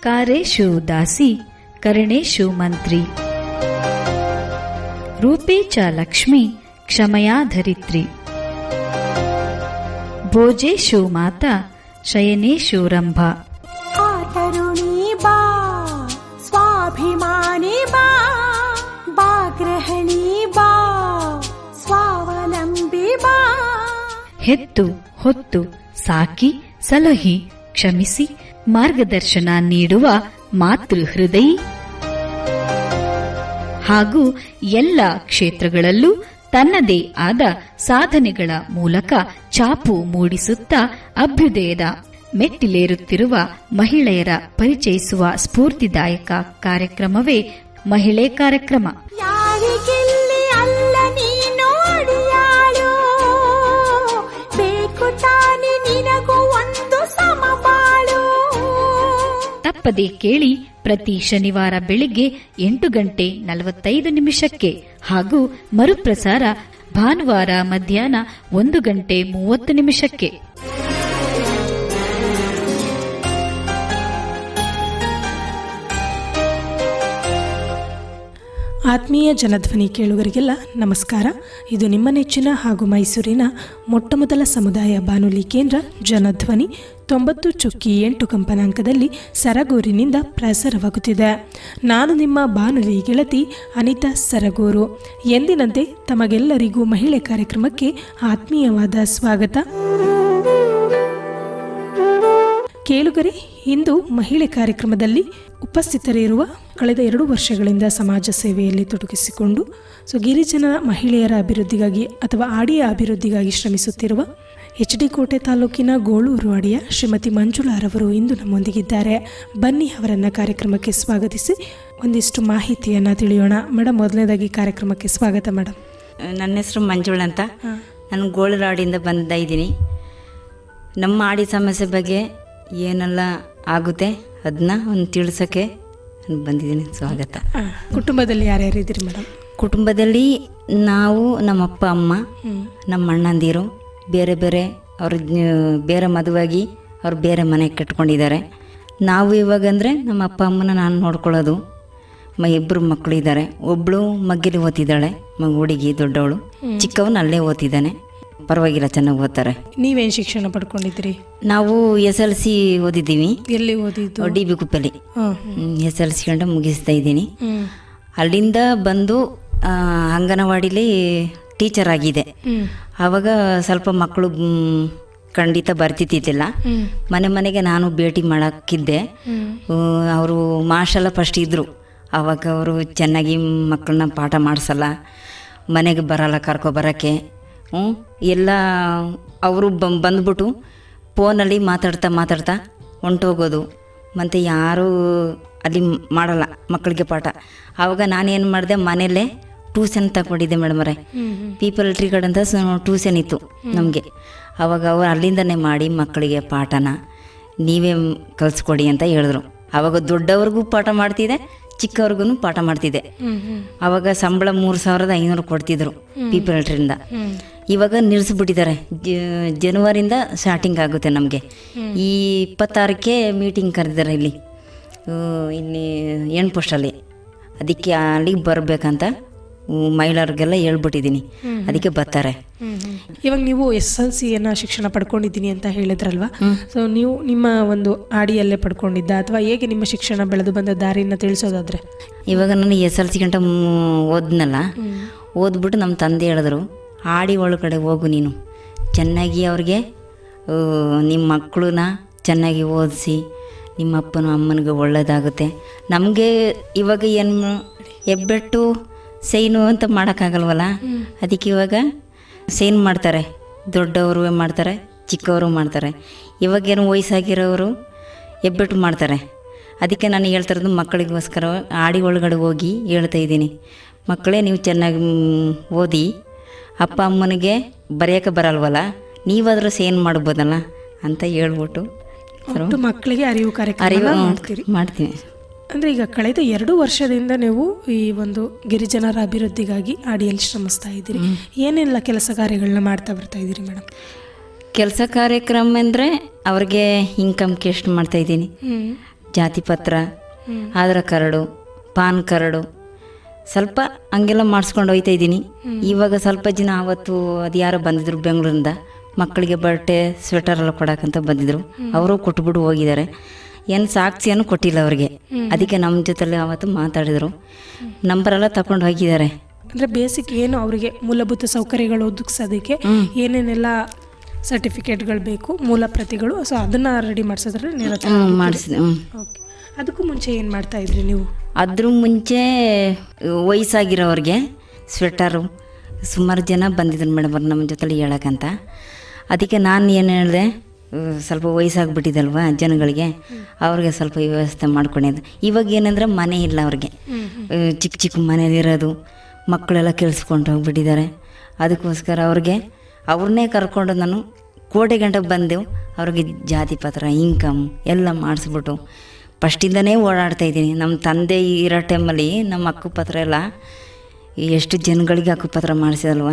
ಕಾರೇಶು ದಾಸಿ ಕರಣೇಶು ಮಂತ್ರಿ ರೂಪೇ ಚ ಲಕ್ಷ್ಮೀ ಕ್ಷಮಯಾ ಧರಿತ್ರಿ ಭೋಜೇಶು ಮಾತಾ ಶಯನೇಶು ರಂಭಾ ತರುಣಿ ಬಾ ಸ್ವಾಭಿಮಾನಿ ಬಾ ಗೃಹಿಣಿ ಬಾ ಸ್ವಾವಲಂಬಿ ಬಾ ಹೆತ್ತು ಹೊತ್ತು ಸಾಕಿ ಸಲಹಿ ಕ್ಷಮಿಸಿ ಮಾರ್ಗದರ್ಶನ ನೀಡುವ ಮಾತೃ ಹೃದಯಿ ಹಾಗೂ ಎಲ್ಲ ಕ್ಷೇತ್ರಗಳಲ್ಲೂ ತನ್ನದೇ ಆದ ಸಾಧನೆಗಳ ಮೂಲಕ ಛಾಪು ಮೂಡಿಸುತ್ತಾ ಅಭ್ಯುದಯದ ಮೆಟ್ಟಿಲೇರುತ್ತಿರುವ ಮಹಿಳೆಯರ ಪರಿಚಯಿಸುವ ಸ್ಫೂರ್ತಿದಾಯಕ ಕಾರ್ಯಕ್ರಮವೇ ಮಹಿಳೆ ಕಾರ್ಯಕ್ರಮ. ಯಾರಿಗೆಲ್ಲಿ ಅಲ್ಲ ನೀನೋಡಿಯಾಳು ಬೇಕು ತಾನೆ ನಿನಗೂ ಒಂದು ಸಮಬಾಳು. ತಪ್ಪದೆ ಕೇಳಿ ಪ್ರತಿ ಶನಿವಾರ ಬೆಳಿಗ್ಗೆ 8:45 ಹಾಗೂ ಮರುಪ್ರಸಾರ ಭಾನುವಾರ ಮಧ್ಯಾಹ್ನ 1:30. ಆತ್ಮೀಯ ಜನಧ್ವನಿ ಕೇಳುಗರಿಗೆಲ್ಲ ನಮಸ್ಕಾರ. ಇದು ನಿಮ್ಮ ನೆಚ್ಚಿನ ಹಾಗೂ ಮೈಸೂರಿನ ಮೊಟ್ಟಮೊದಲ ಸಮುದಾಯ ಬಾನುಲಿ ಕೇಂದ್ರ ಜನಧ್ವನಿ 90.8 ಕಂಪನಾಂಕದಲ್ಲಿ ಸರಗೂರಿನಿಂದ ಪ್ರಸಾರವಾಗುತ್ತಿದೆ. ನಾನು ನಿಮ್ಮ ಬಾನುಲಿ ಗೆಳತಿ ಅನಿತಾ ಸರಗೂರು. ಎಂದಿನಂತೆ ತಮಗೆಲ್ಲರಿಗೂ ಮಹಿಳೆ ಕಾರ್ಯಕ್ರಮಕ್ಕೆ ಆತ್ಮೀಯವಾದ ಸ್ವಾಗತ. ಕೇಳುಗರೆ, ಇಂದು ಮಹಿಳೆ ಕಾರ್ಯಕ್ರಮದಲ್ಲಿ ಉಪಸ್ಥಿತರಿರುವ ಕಳೆದ 2 ವರ್ಷಗಳಿಂದ ಸಮಾಜ ಸೇವೆಯಲ್ಲಿ ತೊಡಗಿಸಿಕೊಂಡು ಗಿರಿಜನ ಮಹಿಳೆಯರ ಅಭಿವೃದ್ಧಿಗಾಗಿ ಅಥವಾ ಆಡಿಯ ಅಭಿವೃದ್ಧಿಗಾಗಿ ಶ್ರಮಿಸುತ್ತಿರುವ HD ಕೋಟೆ ತಾಲೂಕಿನ ಗೋಳೂರು ಅಡಿಯ ಶ್ರೀಮತಿ ಮಂಜುಳಾರವರು ಇಂದು ನಮ್ಮೊಂದಿಗಿದ್ದಾರೆ. ಬನ್ನಿ ಅವರನ್ನು ಕಾರ್ಯಕ್ರಮಕ್ಕೆ ಸ್ವಾಗತಿಸಿ ಒಂದಿಷ್ಟು ಮಾಹಿತಿಯನ್ನು ತಿಳಿಯೋಣ. ಮೇಡಮ್, ಮೊದಲನೇದಾಗಿ ಕಾರ್ಯಕ್ರಮಕ್ಕೆ ಸ್ವಾಗತ ಮೇಡಮ್. ನನ್ನ ಹೆಸರು ಮಂಜುಳ ಅಂತ. ನಾನು ಗೋಳೂರು ಆಡಿಯಿಂದ ಬಂದ ಇದ್ದೀನಿ. ನಮ್ಮ ಆಡಿ ಸಮಸ್ಯೆ ಬಗ್ಗೆ ಏನೆಲ್ಲ ಆಗುತ್ತೆ ಅದನ್ನ ಒಂದು ತಿಳಿಸೋಕ್ಕೆ ಬಂದಿದ್ದೀನಿ. ಸ್ವಾಗತ. ಕುಟುಂಬದಲ್ಲಿ ಯಾರ್ಯಾರು ಇದ್ದೀರಿ ಮೇಡಮ್? ಕುಟುಂಬದಲ್ಲಿ ನಾವು, ನಮ್ಮ ಅಪ್ಪ ಅಮ್ಮ, ನಮ್ಮ ಅಣ್ಣಂದಿರು ಬೇರೆ ಬೇರೆ, ಅವ್ರ ಬೇರೆ ಮದುವಾಗಿ ಅವ್ರು ಬೇರೆ ಮನೆ ಕಟ್ಕೊಂಡಿದ್ದಾರೆ. ನಾವು ಇವಾಗಂದರೆ ನಮ್ಮ ಅಪ್ಪ ಅಮ್ಮನ ನಾನು ನೋಡ್ಕೊಳ್ಳೋದು. 2 ಮಕ್ಕಳು ಇದ್ದಾರೆ. ಒಬ್ಬಳು ಮಗ್ಗಿಲಿ ಓದ್ತಿದ್ದಾಳೆ, ಹುಡುಗಿ ದೊಡ್ಡವಳು. ಚಿಕ್ಕವನು ಅಲ್ಲೇ ಓದ್ತಿದ್ದಾನೆ, ಪರವಾಗಿಲ್ಲ, ಚೆನ್ನಾಗಿ ಓದ್ತಾರೆ. ನೀವೇನು ಶಿಕ್ಷಣ ಪಡ್ಕೊಂಡಿದ್ದೀರಿ? ನಾವು SLC ಓದಿದ್ದೀವಿ. ಎಲ್ಲಿ ಓದಿದ್ದು? DB ಕುಪ್ಪಲ್ಲಿ SLC ಗಂಟ ಮುಗಿಸ್ತಾ ಇದ್ದೀನಿ. ಅಲ್ಲಿಂದ ಬಂದು ಅಂಗನವಾಡಿಲಿ ಟೀಚರ್ ಆಗಿದೆ. ಆವಾಗ ಸ್ವಲ್ಪ ಮಕ್ಕಳು ಖಂಡಿತ ಬರ್ತಿದ್ದಿಲ್ಲ. ಮನೆಗೆ ನಾನು ಭೇಟಿ ಮಾಡೋಕ್ಕಿದ್ದೆ. ಅವರು ಮಾರ್ಷಲ್ಲ ಫಸ್ಟ್ ಇದ್ದರು. ಆವಾಗ ಅವರು ಚೆನ್ನಾಗಿ ಮಕ್ಕಳನ್ನ ಪಾಠ ಮಾಡಿಸಲ್ಲ, ಮನೆಗೆ ಬರಲ್ಲ ಕರ್ಕೊಬರೋಕ್ಕೆ. ಎಲ್ಲ ಅವರು ಬಂದ್ಬಿಟ್ಟು ಫೋನಲ್ಲಿ ಮಾತಾಡ್ತಾ ಹೊಂಟೋಗೋದು. ಮತ್ತು ಯಾರೂ ಅಲ್ಲಿ ಮಾಡಲ್ಲ ಮಕ್ಕಳಿಗೆ ಪಾಠ. ಆವಾಗ ನಾನೇನು ಮಾಡಿದೆ, ಮನೆಯಲ್ಲೇ ಟ್ಯೂಷನ್ ತಗೊಂಡಿದ್ದೆ ಮೇಡಮರೇ. ಪೀಪಲ್ ಟ್ರೀ ಗಾರ್ಡ್ ಅಂತ ಟ್ಯೂಷನ್ ಇತ್ತು ನಮಗೆ. ಆವಾಗ ಅವರು ಅಲ್ಲಿಂದನೇ ಮಾಡಿ ಮಕ್ಕಳಿಗೆ ಪಾಠನ ನೀವೇ ಕಲಿಸ್ಕೊಡಿ ಅಂತ ಹೇಳಿದ್ರು. ಆವಾಗ ದೊಡ್ಡವ್ರಿಗೂ ಪಾಠ ಮಾಡ್ತಿದ್ದೆ, ಚಿಕ್ಕವ್ರಿಗೂ ಪಾಠ ಮಾಡ್ತಿದ್ದೆ. ಆವಾಗ ಸಂಬಳ 3500 ಕೊಡ್ತಿದ್ರು ಪೀಪಲ್ ಟ್ರೀಯಿಂದ. ಇವಾಗ ನಿಲ್ಲಿಸ್ಬಿಟ್ಟಿದ್ದಾರೆ. ಜನವರಿಂದ ಸ್ಟಾರ್ಟಿಂಗ್ ಆಗುತ್ತೆ ನಮಗೆ. ಈ 26ಕ್ಕೆ ಮೀಟಿಂಗ್ ಕರೆದಿದ್ದಾರೆ ಇಲ್ಲಿ ಹೆಣ್ಣು ಪೋಸ್ಟಲ್ಲಿ. ಅದಕ್ಕೆ ಅಲ್ಲಿಗೆ ಬರಬೇಕಂತ ಮಹಿಳೆಯರಿಗೆಲ್ಲ ಹೇಳ್ಬಿಟ್ಟಿದ್ದೀನಿ, ಅದಕ್ಕೆ ಬರ್ತಾರೆ. ಇವಾಗ ನೀವು SLCಯನ್ನು ಶಿಕ್ಷಣ ಪಡ್ಕೊಂಡಿದ್ದೀನಿ ಅಂತ ಹೇಳಿದ್ರಲ್ವಾ? ಸೊ ನೀವು ನಿಮ್ಮ ಒಂದು ಆಡಿಯಲ್ಲೇ ಪಡ್ಕೊಂಡಿದ್ದ ಅಥವಾ ಹೇಗೆ ನಿಮ್ಮ ಶಿಕ್ಷಣ ಬೆಳೆದು ಬಂದ ದಾರಿಯನ್ನು ತಿಳಿಸೋದಾದ್ರೆ? ಇವಾಗ ನಾನು SLC ಗಂಟ ಓದ್ನಲ್ಲ, ಓದ್ಬಿಟ್ಟು ನಮ್ಮ ತಂದೆ ಹೇಳಿದ್ರು, ಆಡಿ ಒಳಗಡೆ ಹೋಗು ನೀನು, ಚೆನ್ನಾಗಿ ಅವ್ರಿಗೆ ನಿಮ್ಮ ಮಕ್ಕಳನ್ನ ಚೆನ್ನಾಗಿ ಓದಿಸಿ ನಿಮ್ಮ ಅಪ್ಪನ ಅಮ್ಮನಿಗೆ ಒಳ್ಳೆಯದಾಗುತ್ತೆ. ನಮಗೆ ಇವಾಗ ಏನು ಹೆಬ್ಬೆಟ್ಟು ಸೈನು ಅಂತ ಮಾಡೋಕ್ಕಾಗಲ್ವಲ್ಲ, ಅದಕ್ಕೆ ಇವಾಗ ಸೈನ್ ಮಾಡ್ತಾರೆ. ದೊಡ್ಡವರು ಮಾಡ್ತಾರೆ, ಚಿಕ್ಕವರು ಮಾಡ್ತಾರೆ. ಇವಾಗೇನು ವಯಸ್ಸಾಗಿರೋರು ಹೆಬ್ಬೆಟ್ಟು ಮಾಡ್ತಾರೆ. ಅದಕ್ಕೆ ನಾನು ಹೇಳ್ತಿರೋದು ಮಕ್ಕಳಿಗೋಸ್ಕರ ಆಡಿ ಒಳಗಡೆ ಹೋಗಿ ಹೇಳ್ತಾಯಿದ್ದೀನಿ, ಮಕ್ಕಳೇ ನೀವು ಚೆನ್ನಾಗಿ ಓದಿ, ಅಪ್ಪ ಅಮ್ಮನಿಗೆ ಬರೆಯೋಕೆ ಬರಲ್ವಲ್ಲ, ನೀವಾದರೂ ಸೈನ್ ಮಾಡ್ಬೋದಲ್ಲ ಅಂತ ಹೇಳ್ಬಿಟ್ಟು ಮಕ್ಕಳಿಗೆ ಅರಿವು ಕಾರ್ಯಕ್ರಮ ಮಾಡ್ತೀನಿ. ಅಂದರೆ ಈಗ ಕಳೆದ 2 ವರ್ಷದಿಂದ ನೀವು ಈ ಒಂದು ಗಿರಿಜನರ ಅಭಿವೃದ್ಧಿಗಾಗಿ ಆಡಿಯಲ್ಲಿ ಶ್ರಮಿಸ್ತಾ ಇದ್ದೀರಿ. ಏನೆಲ್ಲ ಕೆಲಸ ಕಾರ್ಯಗಳನ್ನ ಮಾಡ್ತಾ ಬರ್ತಾ ಇದ್ದೀರಿ ಮೇಡಮ್? ಕೆಲಸ ಕಾರ್ಯಕ್ರಮ ಅಂದರೆ ಅವ್ರಿಗೆ ಇನ್ಕಮ್ಗೆ ಎಷ್ಟು ಮಾಡ್ತಾಯಿದ್ದೀನಿ, ಜಾತಿ ಪತ್ರ, ಆಧಾರ್ ಕಾರ್ಡು, ಪಾನ್ ಕಾರ್ಡು ಸ್ವಲ್ಪ ಹಂಗೆಲ್ಲ ಮಾಡಿಸ್ಕೊಂಡು ಹೋಗ್ತಾ ಇದ್ದೀನಿ. ಇವಾಗ ಸ್ವಲ್ಪ ಜನ ಆವತ್ತು ಅದು ಯಾರೋ ಬಂದಿದ್ರು ಬೆಂಗಳೂರಿಂದ, ಮಕ್ಕಳಿಗೆ ಬಟ್ಟೆ ಸ್ವೆಟರ್ ಎಲ್ಲ ಕೊಡೋಕ್ಕಂತ ಬಂದಿದ್ರು. ಅವರು ಕೊಟ್ಬಿಟ್ಟು ಹೋಗಿದ್ದಾರೆ. ಏನು ಸಾಕ್ಷಿಯನ್ನು ಕೊಟ್ಟಿಲ್ಲ ಅವ್ರಿಗೆ. ಅದಕ್ಕೆ ನಮ್ಮ ಜೊತೆಲಿ ಆವತ್ತು ಮಾತಾಡಿದರು. ನಂಬರೆಲ್ಲ ತಗೊಂಡು ಹೋಗಿದ್ದಾರೆ. ಅಂದರೆ ಬೇಸಿಕ್ ಏನು ಅವರಿಗೆ ಮೂಲಭೂತ ಸೌಕರ್ಯಗಳು ಒದಗಿಸೋದಕ್ಕೆ ಏನೇನೆಲ್ಲ ಸರ್ಟಿಫಿಕೇಟ್ಗಳು ಬೇಕು, ಮೂಲ ಪ್ರತಿಗಳು, ಸೊ ಅದನ್ನು ರೆಡಿ ಮಾಡಿಸಿದ್ರೆ ಮಾಡಿಸಿದೆ. ಓಕೆ. ಅದಕ್ಕೂ ಮುಂಚೆ ಏನು ಮಾಡ್ತಾ ಇದ್ರಿ ನೀವು? ಅದ್ರ ಮುಂಚೆ ವಯಸ್ಸಾಗಿರೋರಿಗೆ ಸ್ವೆಟರು ಸುಮಾರು ಜನ ಬಂದಿದ್ರು ಮೇಡಮ್ ಅವ್ರು ನಮ್ಮ ಜೊತೆಲಿ ಹೇಳೋಕ್ಕಂತ. ಅದಕ್ಕೆ ನಾನು ಏನು ಹೇಳಿದೆ, ಸ್ವಲ್ಪ ವಯಸ್ಸಾಗ್ಬಿಟ್ಟಿದಲ್ವ ಜನಗಳಿಗೆ, ಅವ್ರಿಗೆ ಸ್ವಲ್ಪ ವ್ಯವಸ್ಥೆ ಮಾಡ್ಕೊಂಡಿದ್ದು. ಇವಾಗ ಏನಂದರೆ ಮನೆ ಇಲ್ಲ ಅವ್ರಿಗೆ, ಚಿಕ್ಕ ಚಿಕ್ಕ ಮನೇಲಿರೋದು, ಮಕ್ಕಳೆಲ್ಲ ಕೆಲ್ಸ್ಕೊಂಡು ಹೋಗ್ಬಿಟ್ಟಿದ್ದಾರೆ. ಅದಕ್ಕೋಸ್ಕರ ಅವ್ರನ್ನೇ ಕರ್ಕೊಂಡು ನಾನು ಕೋಟೆ ಗಂಟೆಗೆ ಬಂದೆವು. ಅವ್ರಿಗೆ ಜಾತಿ ಪತ್ರ, ಇನ್ಕಮ್ ಎಲ್ಲ ಮಾಡಿಸ್ಬಿಟ್ಟು ಫಸ್ಟಿಂದನೇ ಓಡಾಡ್ತಾಯಿದ್ದೀನಿ. ನಮ್ಮ ತಂದೆ ಇರೋ ಟೈಮಲ್ಲಿ ನಮ್ಮ ಹಕ್ಕುಪತ್ರ ಎಲ್ಲ ಎಷ್ಟು ಜನಗಳಿಗೆ ಹಕ್ಕುಪತ್ರ ಮಾಡಿಸಿದಲ್ವ.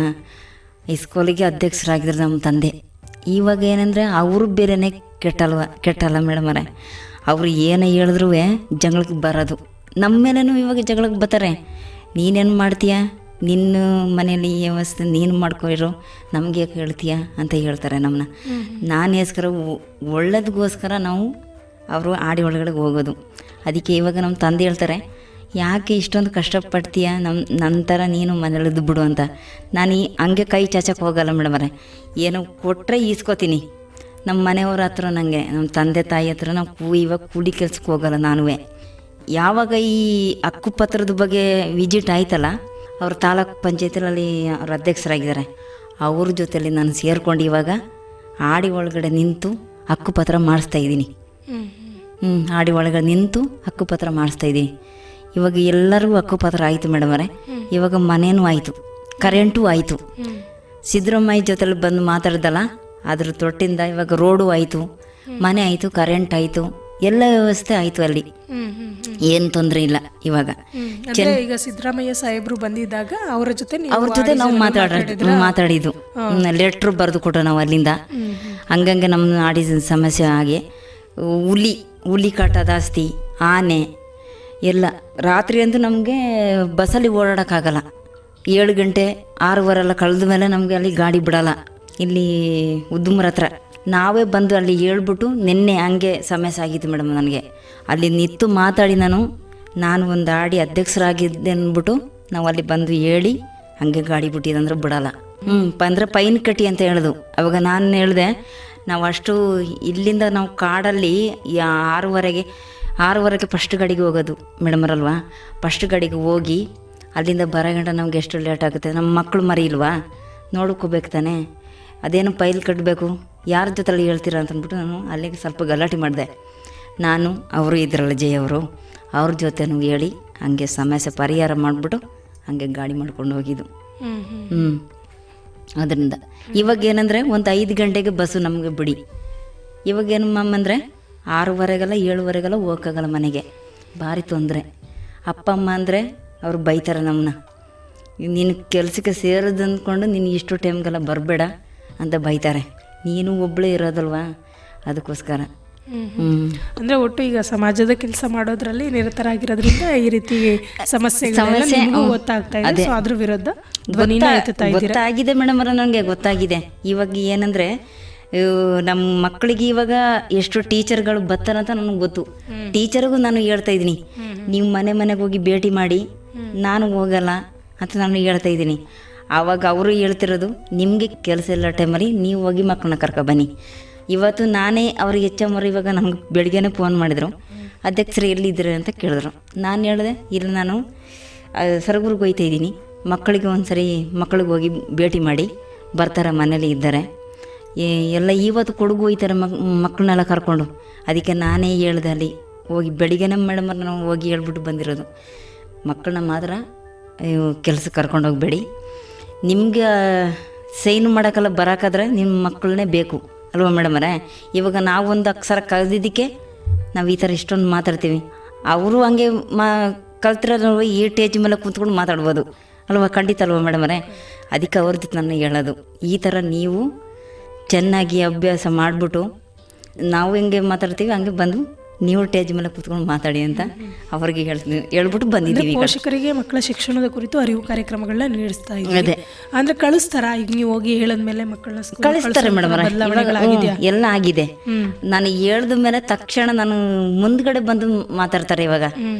ಈ ಸ್ಕೂಲಿಗೆ ಅಧ್ಯಕ್ಷರಾಗಿದ್ರು ನಮ್ಮ ತಂದೆ. ಇವಾಗ ಏನಂದರೆ ಅವರು ಬೇರೆಯೇ ಕೆಟ್ಟಲ್ಲ ಮೇಡಮರೇ. ಅವರು ಏನೇ ಹೇಳಿದ್ರೂ ಜಗಳಕ್ಕೆ ಬರೋದು. ನಮ್ಮ ಮೇಲೇನೂ ಇವಾಗ ಜಗಳಕ್ಕೆ ಬರ್ತಾರೆ. ನೀನೇನು ಮಾಡ್ತೀಯ, ನಿನ್ನ ಮನೇಲಿ ಈ ವ್ಯವಸ್ಥೆ ನೀನು ಮಾಡ್ಕೊಯಿರೋ, ನಮಗೆ ಹೇಳ್ತೀಯ ಅಂತ ಹೇಳ್ತಾರೆ ನಮ್ಮನ್ನ. ನಾನೇಸ್ಕರ ಒಳ್ಳೇದಕ್ಕೋಸ್ಕರ ನಾವು ಅವರು ಆಡಿ ಒಳಗಡೆ ಹೋಗೋದು. ಅದಕ್ಕೆ ಇವಾಗ ನಮ್ಮ ತಂದೆ ಹೇಳ್ತಾರೆ, ಯಾಕೆ ಇಷ್ಟೊಂದು ಕಷ್ಟಪಡ್ತೀಯ, ನಂತರ ನೀನು ಮನೇಲಿದ್ದು ಬಿಡು ಅಂತ. ನಾನು ಹಂಗೆ ಕೈ ಚಾಚಕ್ಕೆ ಹೋಗಲ್ಲ ಮೇಡಮರೇ. ಏನೋ ಕೊಟ್ಟರೆ ಈಸ್ಕೋತೀನಿ. ನಮ್ಮ ಮನೆಯವ್ರ ಹತ್ರ ನನಗೆ, ನಮ್ಮ ತಂದೆ ತಾಯಿ ಹತ್ರ ನಾವು ಇವಾಗ ಕೂಲಿ ಕೆಲ್ಸಕ್ಕೆ ಹೋಗಲ್ಲ. ನಾನು ಯಾವಾಗ ಈ ಹಕ್ಕುಪತ್ರದ ಬಗ್ಗೆ ವಿಸಿಟ್ ಆಯ್ತಲ್ಲ, ಅವರು ತಾಲೂಕು ಪಂಚಾಯತಿನಲ್ಲಿ ಅವ್ರ ಅಧ್ಯಕ್ಷರಾಗಿದ್ದಾರೆ. ಅವ್ರ ಜೊತೆಲಿ ನಾನು ಸೇರ್ಕೊಂಡು ಇವಾಗ ಆಡಿ ಒಳಗಡೆ ನಿಂತು ಹಕ್ಕುಪತ್ರ ಮಾಡಿಸ್ತಾಯಿದ್ದೀನಿ. ಆಡಿ ಒಳಗಡೆ ನಿಂತು ಹಕ್ಕುಪತ್ರ ಮಾಡಿಸ್ತಾಯಿದ್ದೀನಿ. ಇವಾಗ ಎಲ್ಲರಿಗೂ ಹಕ್ಕುಪತ್ರ ಆಯಿತು ಮೇಡಮರೇ. ಇವಾಗ ಮನೇನೂ ಆಯಿತು, ಕರೆಂಟು ಆಯಿತು. ಸಿದ್ದರಾಮಯ್ಯ ಜೊತೆಲಿ ಬಂದು ಮಾತಾಡ್ದಲ್ಲ, ಅದ್ರ ತೊಟ್ಟಿಂದ ಇವಾಗ ರೋಡು ಆಯಿತು, ಮನೆ ಆಯಿತು, ಕರೆಂಟ್ ಆಯಿತು, ಎಲ್ಲ ವ್ಯವಸ್ಥೆ ಆಯಿತು. ಅಲ್ಲಿ ಏನು ತೊಂದರೆ ಇಲ್ಲ. ಇವಾಗ ಈಗ ಸಿದ್ದರಾಮಯ್ಯ ಸಾಹೇಬರು ಬಂದಿದ್ದಾಗ ಅವ್ರ ಜೊತೆ ನಾವು ಮಾತಾಡಿದ್ದು, ಲೆಟ್ರು ಬರೆದು ಕೊಟ್ಟು ನಾವು ಅಲ್ಲಿಂದ ಹಂಗಂಗೆ ನಮ್ಮ ಆಡಿದ ಸಮಸ್ಯೆ ಆಗಿ ಹುಲಿ ಕಾಟ ಜಾಸ್ತಿ, ಆನೆ ಎಲ್ಲ. ರಾತ್ರಿ ಅಂತೂ ನಮಗೆ ಬಸ್ಸಲ್ಲಿ ಓಡಾಡೋಕ್ಕಾಗಲ್ಲ. 7 ಗಂಟೆ 6:15 ಕಳೆದ ಮೇಲೆ ನಮಗೆ ಅಲ್ಲಿ ಗಾಡಿ ಬಿಡಲ್ಲ. ಇಲ್ಲಿ ಉದ್ದುಮರ ಹತ್ರ ನಾವೇ ಬಂದು ಅಲ್ಲಿ ಹೇಳ್ಬಿಟ್ಟು, ನಿನ್ನೆ ಹಂಗೆ ಸಮಸ್ಯೆ ಆಗಿತ್ತು ಮೇಡಮ್ ನನಗೆ. ಅಲ್ಲಿ ನಿಂತು ಮಾತಾಡಿ ನಾನು ಒಂದು ಆಡಿ ಅಧ್ಯಕ್ಷರಾಗಿದ್ದೆ ಅಂದ್ಬಿಟ್ಟು ನಾವು ಅಲ್ಲಿ ಬಂದು ಹೇಳಿ ಹಂಗೆ ಗಾಡಿ ಬಿಟ್ಟಿದಂದ್ರೆ ಬಿಡಲ್ಲ. ಅಂದರೆ ಫೈನ್ ಕಟ್ಟಿ ಅಂತ ಹೇಳಿದು. ಅವಾಗ ನಾನು ಹೇಳಿದೆ, ನಾವು ಅಷ್ಟು ಇಲ್ಲಿಂದ ನಾವು ಕಾಡಲ್ಲಿ 6:30ಗೆ ಫಸ್ಟ್ ಗಾಡಿಗೆ ಹೋಗೋದು ಮೇಡಮರಲ್ವಾ. ಫಸ್ಟ್ ಗಾಡಿಗೆ ಹೋಗಿ ಅಲ್ಲಿಂದ ಬರೋಗಂಟ ನಮ್ಗೆ ಎಷ್ಟು ಲೇಟ್ ಆಗುತ್ತೆ. ನಮ್ಮ ಮಕ್ಕಳು ಮರಿ ಇಲ್ವಾ, ನೋಡ್ಕೋಬೇಕು ತಾನೆ. ಅದೇನು ಫೈಲ್ ಕಟ್ಟಬೇಕು, ಯಾರ ಜೊತೆಲಿ ಹೇಳ್ತೀರಾ ಅಂತಂದ್ಬಿಟ್ಟು ನಾನು ಅಲ್ಲಿಗೆ ಸ್ವಲ್ಪ ಗಲಾಟೆ ಮಾಡಿದೆ. ನಾನು ಅವರು ಇದ್ರಲ್ಲ ಜಯ ಅವರು, ಅವ್ರ ಜೊತೆನೂ ಹೇಳಿ ಹಂಗೆ ಸಮಸ್ಯೆ ಪರಿಹಾರ ಮಾಡಿಬಿಟ್ಟು ಹಂಗೆ ಗಾಡಿ ಮಾಡ್ಕೊಂಡು ಹೋಗಿದ್ದು. ಅದರಿಂದ ಇವಾಗ ಏನಂದರೆ ಒಂದು 5 ಗಂಟೆಗೆ ಬಸ್ಸು ನಮಗೆ ಬಿಡಿ. ಇವಾಗೇನು ಅಂದರೆ 6:30ಗೆಲ್ಲ 7:30ಗೆಲ್ಲ ಹೋಗೋಕ್ಕಾಗಲ್ಲ ಮನೆಗೆ. ಭಾರಿ ತೊಂದರೆ. ಅಪ್ಪ ಅಮ್ಮ ಅಂದರೆ ಅವ್ರು ಬೈತಾರೆ ನಮ್ಮನ್ನ, ನೀನು ಕೆಲಸಕ್ಕೆ ಸೇರೋದು ಅಂದ್ಕೊಂಡು ನೀನು ಇಷ್ಟು ಟೈಮ್ಗೆಲ್ಲ ಬರಬೇಡ ಅಂತ ಬೈತಾರೆ. ನೀನು ಒಬ್ಬಳೇ ಇರೋದಲ್ವಾ, ಅದಕ್ಕೋಸ್ಕರ. ಅಂದರೆ ಒಟ್ಟು ಈಗ ಸಮಾಜದ ಕೆಲಸ ಮಾಡೋದ್ರಲ್ಲಿ ನಿರತರಾಗಿರೋದ್ರಿಂದ ಈ ರೀತಿ ಸಮಸ್ಯೆ ಗೊತ್ತಾಗ್ತಾ ಇದೆ. ಅದ್ರ ವಿರುದ್ಧ ಗೊತ್ತಾಗಿದೆ ಮೇಡಮ್ ಅವರ, ನನಗೆ ಗೊತ್ತಾಗಿದೆ. ಇವಾಗ ಏನಂದರೆ ನಮ್ಮ ಮಕ್ಕಳಿಗೆ ಇವಾಗ ಎಷ್ಟು ಟೀಚರ್ಗಳು ಬರ್ತಾರಂತ ನನಗೆ ಗೊತ್ತು. ಟೀಚರ್ಗೂ ನಾನು ಹೇಳ್ತಾ ಇದ್ದೀನಿ, ನೀವು ಮನೆಗೆ ಹೋಗಿ ಭೇಟಿ ಮಾಡಿ, ನಾನು ಹೋಗಲ್ಲ ಅಂತ ನಾನು ಹೇಳ್ತಾ ಇದ್ದೀನಿ. ಆವಾಗ ಅವರು ಹೇಳ್ತಿರೋದು, ನಿಮಗೆ ಕೆಲಸ ಇಲ್ಲ ಟೈಮಲ್ಲಿ ನೀವು ಹೋಗಿ ಮಕ್ಕಳನ್ನ ಕರ್ಕೊಬನ್ನಿ. ಇವತ್ತು ನಾನೇ ಅವ್ರಿಗೆ ಹೆಚ್ಚಮ್ಮರು ಇವಾಗ ನಮ್ಗೆ ಬೆಳಗ್ಗೆನೇ ಫೋನ್ ಮಾಡಿದರು, ಅಧ್ಯಕ್ಷರು ಎಲ್ಲಿದ್ದೀರಿ ಅಂತ ಕೇಳಿದ್ರು. ನಾನು ಹೇಳಿದೆ, ಇಲ್ಲಿ ನಾನು ಸರಗೂರಿಗೆ ಹೋಗ್ತಾ ಇದ್ದೀನಿ, ಮಕ್ಕಳಿಗೆ ಒಂದ್ಸರಿ ಮಕ್ಕಳಿಗೆ ಹೋಗಿ ಭೇಟಿ ಮಾಡಿ ಬರ್ತಾರೆ, ಮನೇಲಿ ಇದ್ದಾರೆ ಎಲ್ಲ. ಇವತ್ತು ಕೊಡಗು ಹೋಗ್ತಾರೆ ಮಕ್ಕಳನ್ನೆಲ್ಲ ಕರ್ಕೊಂಡು. ಅದಕ್ಕೆ ನಾನೇ ಹೇಳಿದೆ, ಅಲ್ಲಿ ಹೋಗಿ ಬೆಳಿಗ್ಗೆನೇ ಮೇಡಮ್ ನಾವು ಹೋಗಿ ಹೇಳ್ಬಿಟ್ಟು ಬಂದಿರೋದು, ಮಕ್ಕಳನ್ನ ಮಾತ್ರ ಕೆಲಸಕ್ಕೆ ಕರ್ಕೊಂಡು ಹೋಗಬೇಡಿ. ನಿಮ್ಗೆ ಸೈನ್ ಮಾಡೋಕ್ಕೆಲ್ಲ ಬರೋಕ್ಕಾದ್ರೆ ನಿಮ್ಮ ಮಕ್ಕಳನ್ನೇ ಬೇಕು ಅಲ್ವಾ ಮೇಡಮರೇ. ಇವಾಗ ನಾವು ಒಂದು ಅಕ್ಷರ ಕಲ್ದಿದ್ದಕ್ಕೆ ನಾವು ಈ ಥರ ಇಷ್ಟೊಂದು ಮಾತಾಡ್ತೀವಿ. ಅವರು ಹಂಗೆ ಕಲ್ತಿರೋ ಈ ಟೇಜ್ ಮೇಲೆ ಕೂತ್ಕೊಂಡು ಮಾತಾಡ್ಬೋದು ಅಲ್ವಾ, ಖಂಡಿತ ಅಲ್ವಾ ಮೇಡಮರೇ. ಅದಕ್ಕೆ ಅವ್ರ ಜೊತೆ ನಾನು ಹೇಳೋದು, ಈ ಥರ ನೀವು ಚೆನ್ನಾಗಿ ಅಭ್ಯಾಸ ಮಾಡಿಬಿಟ್ಟು ನಾವು ಹೆಂಗೆ ಮಾತಾಡ್ತೀವಿ ಹಂಗೆ ಬಂದು ನೀವು ಸ್ಟೇಜ್ ಮೇಲೆ ಕೂತ್ಕೊಂಡು ಮಾತಾಡಿ ಅಂತ ಅವ್ರಿಗೆ ಹೇಳ್ಬಿಟ್ಟು ಬಂದಿದ್ದೀವಿ. ಪೋಷಕರಿಗೆ ಮಕ್ಕಳ ಶಿಕ್ಷಣದ ಕುರಿತು ಅರಿವು ಕಾರ್ಯಕ್ರಮಗಳನ್ನ ನೀಡಿಸ್ತಾ ಇದ್ದೀವಿ. ಅಂದ್ರೆ ಕಳಿಸ್ತಾರ ಈಗ ನೀವು ಹೋಗಿ ಹೇಳದ್ಮೇಲೆ ಮಕ್ಕಳನ್ನ ಕಳಿಸ್ತಾರೆ ಮೇಡಮ್. ಎಲ್ಲ ಆಗಿದೆ. ನಾನು ಹೇಳ್ದ ಮೇಲೆ ತಕ್ಷಣ ನಾನು ಮುಂದ್ಗಡೆ ಬಂದು ಮಾತಾಡ್ತಾರೆ. ಇವಾಗ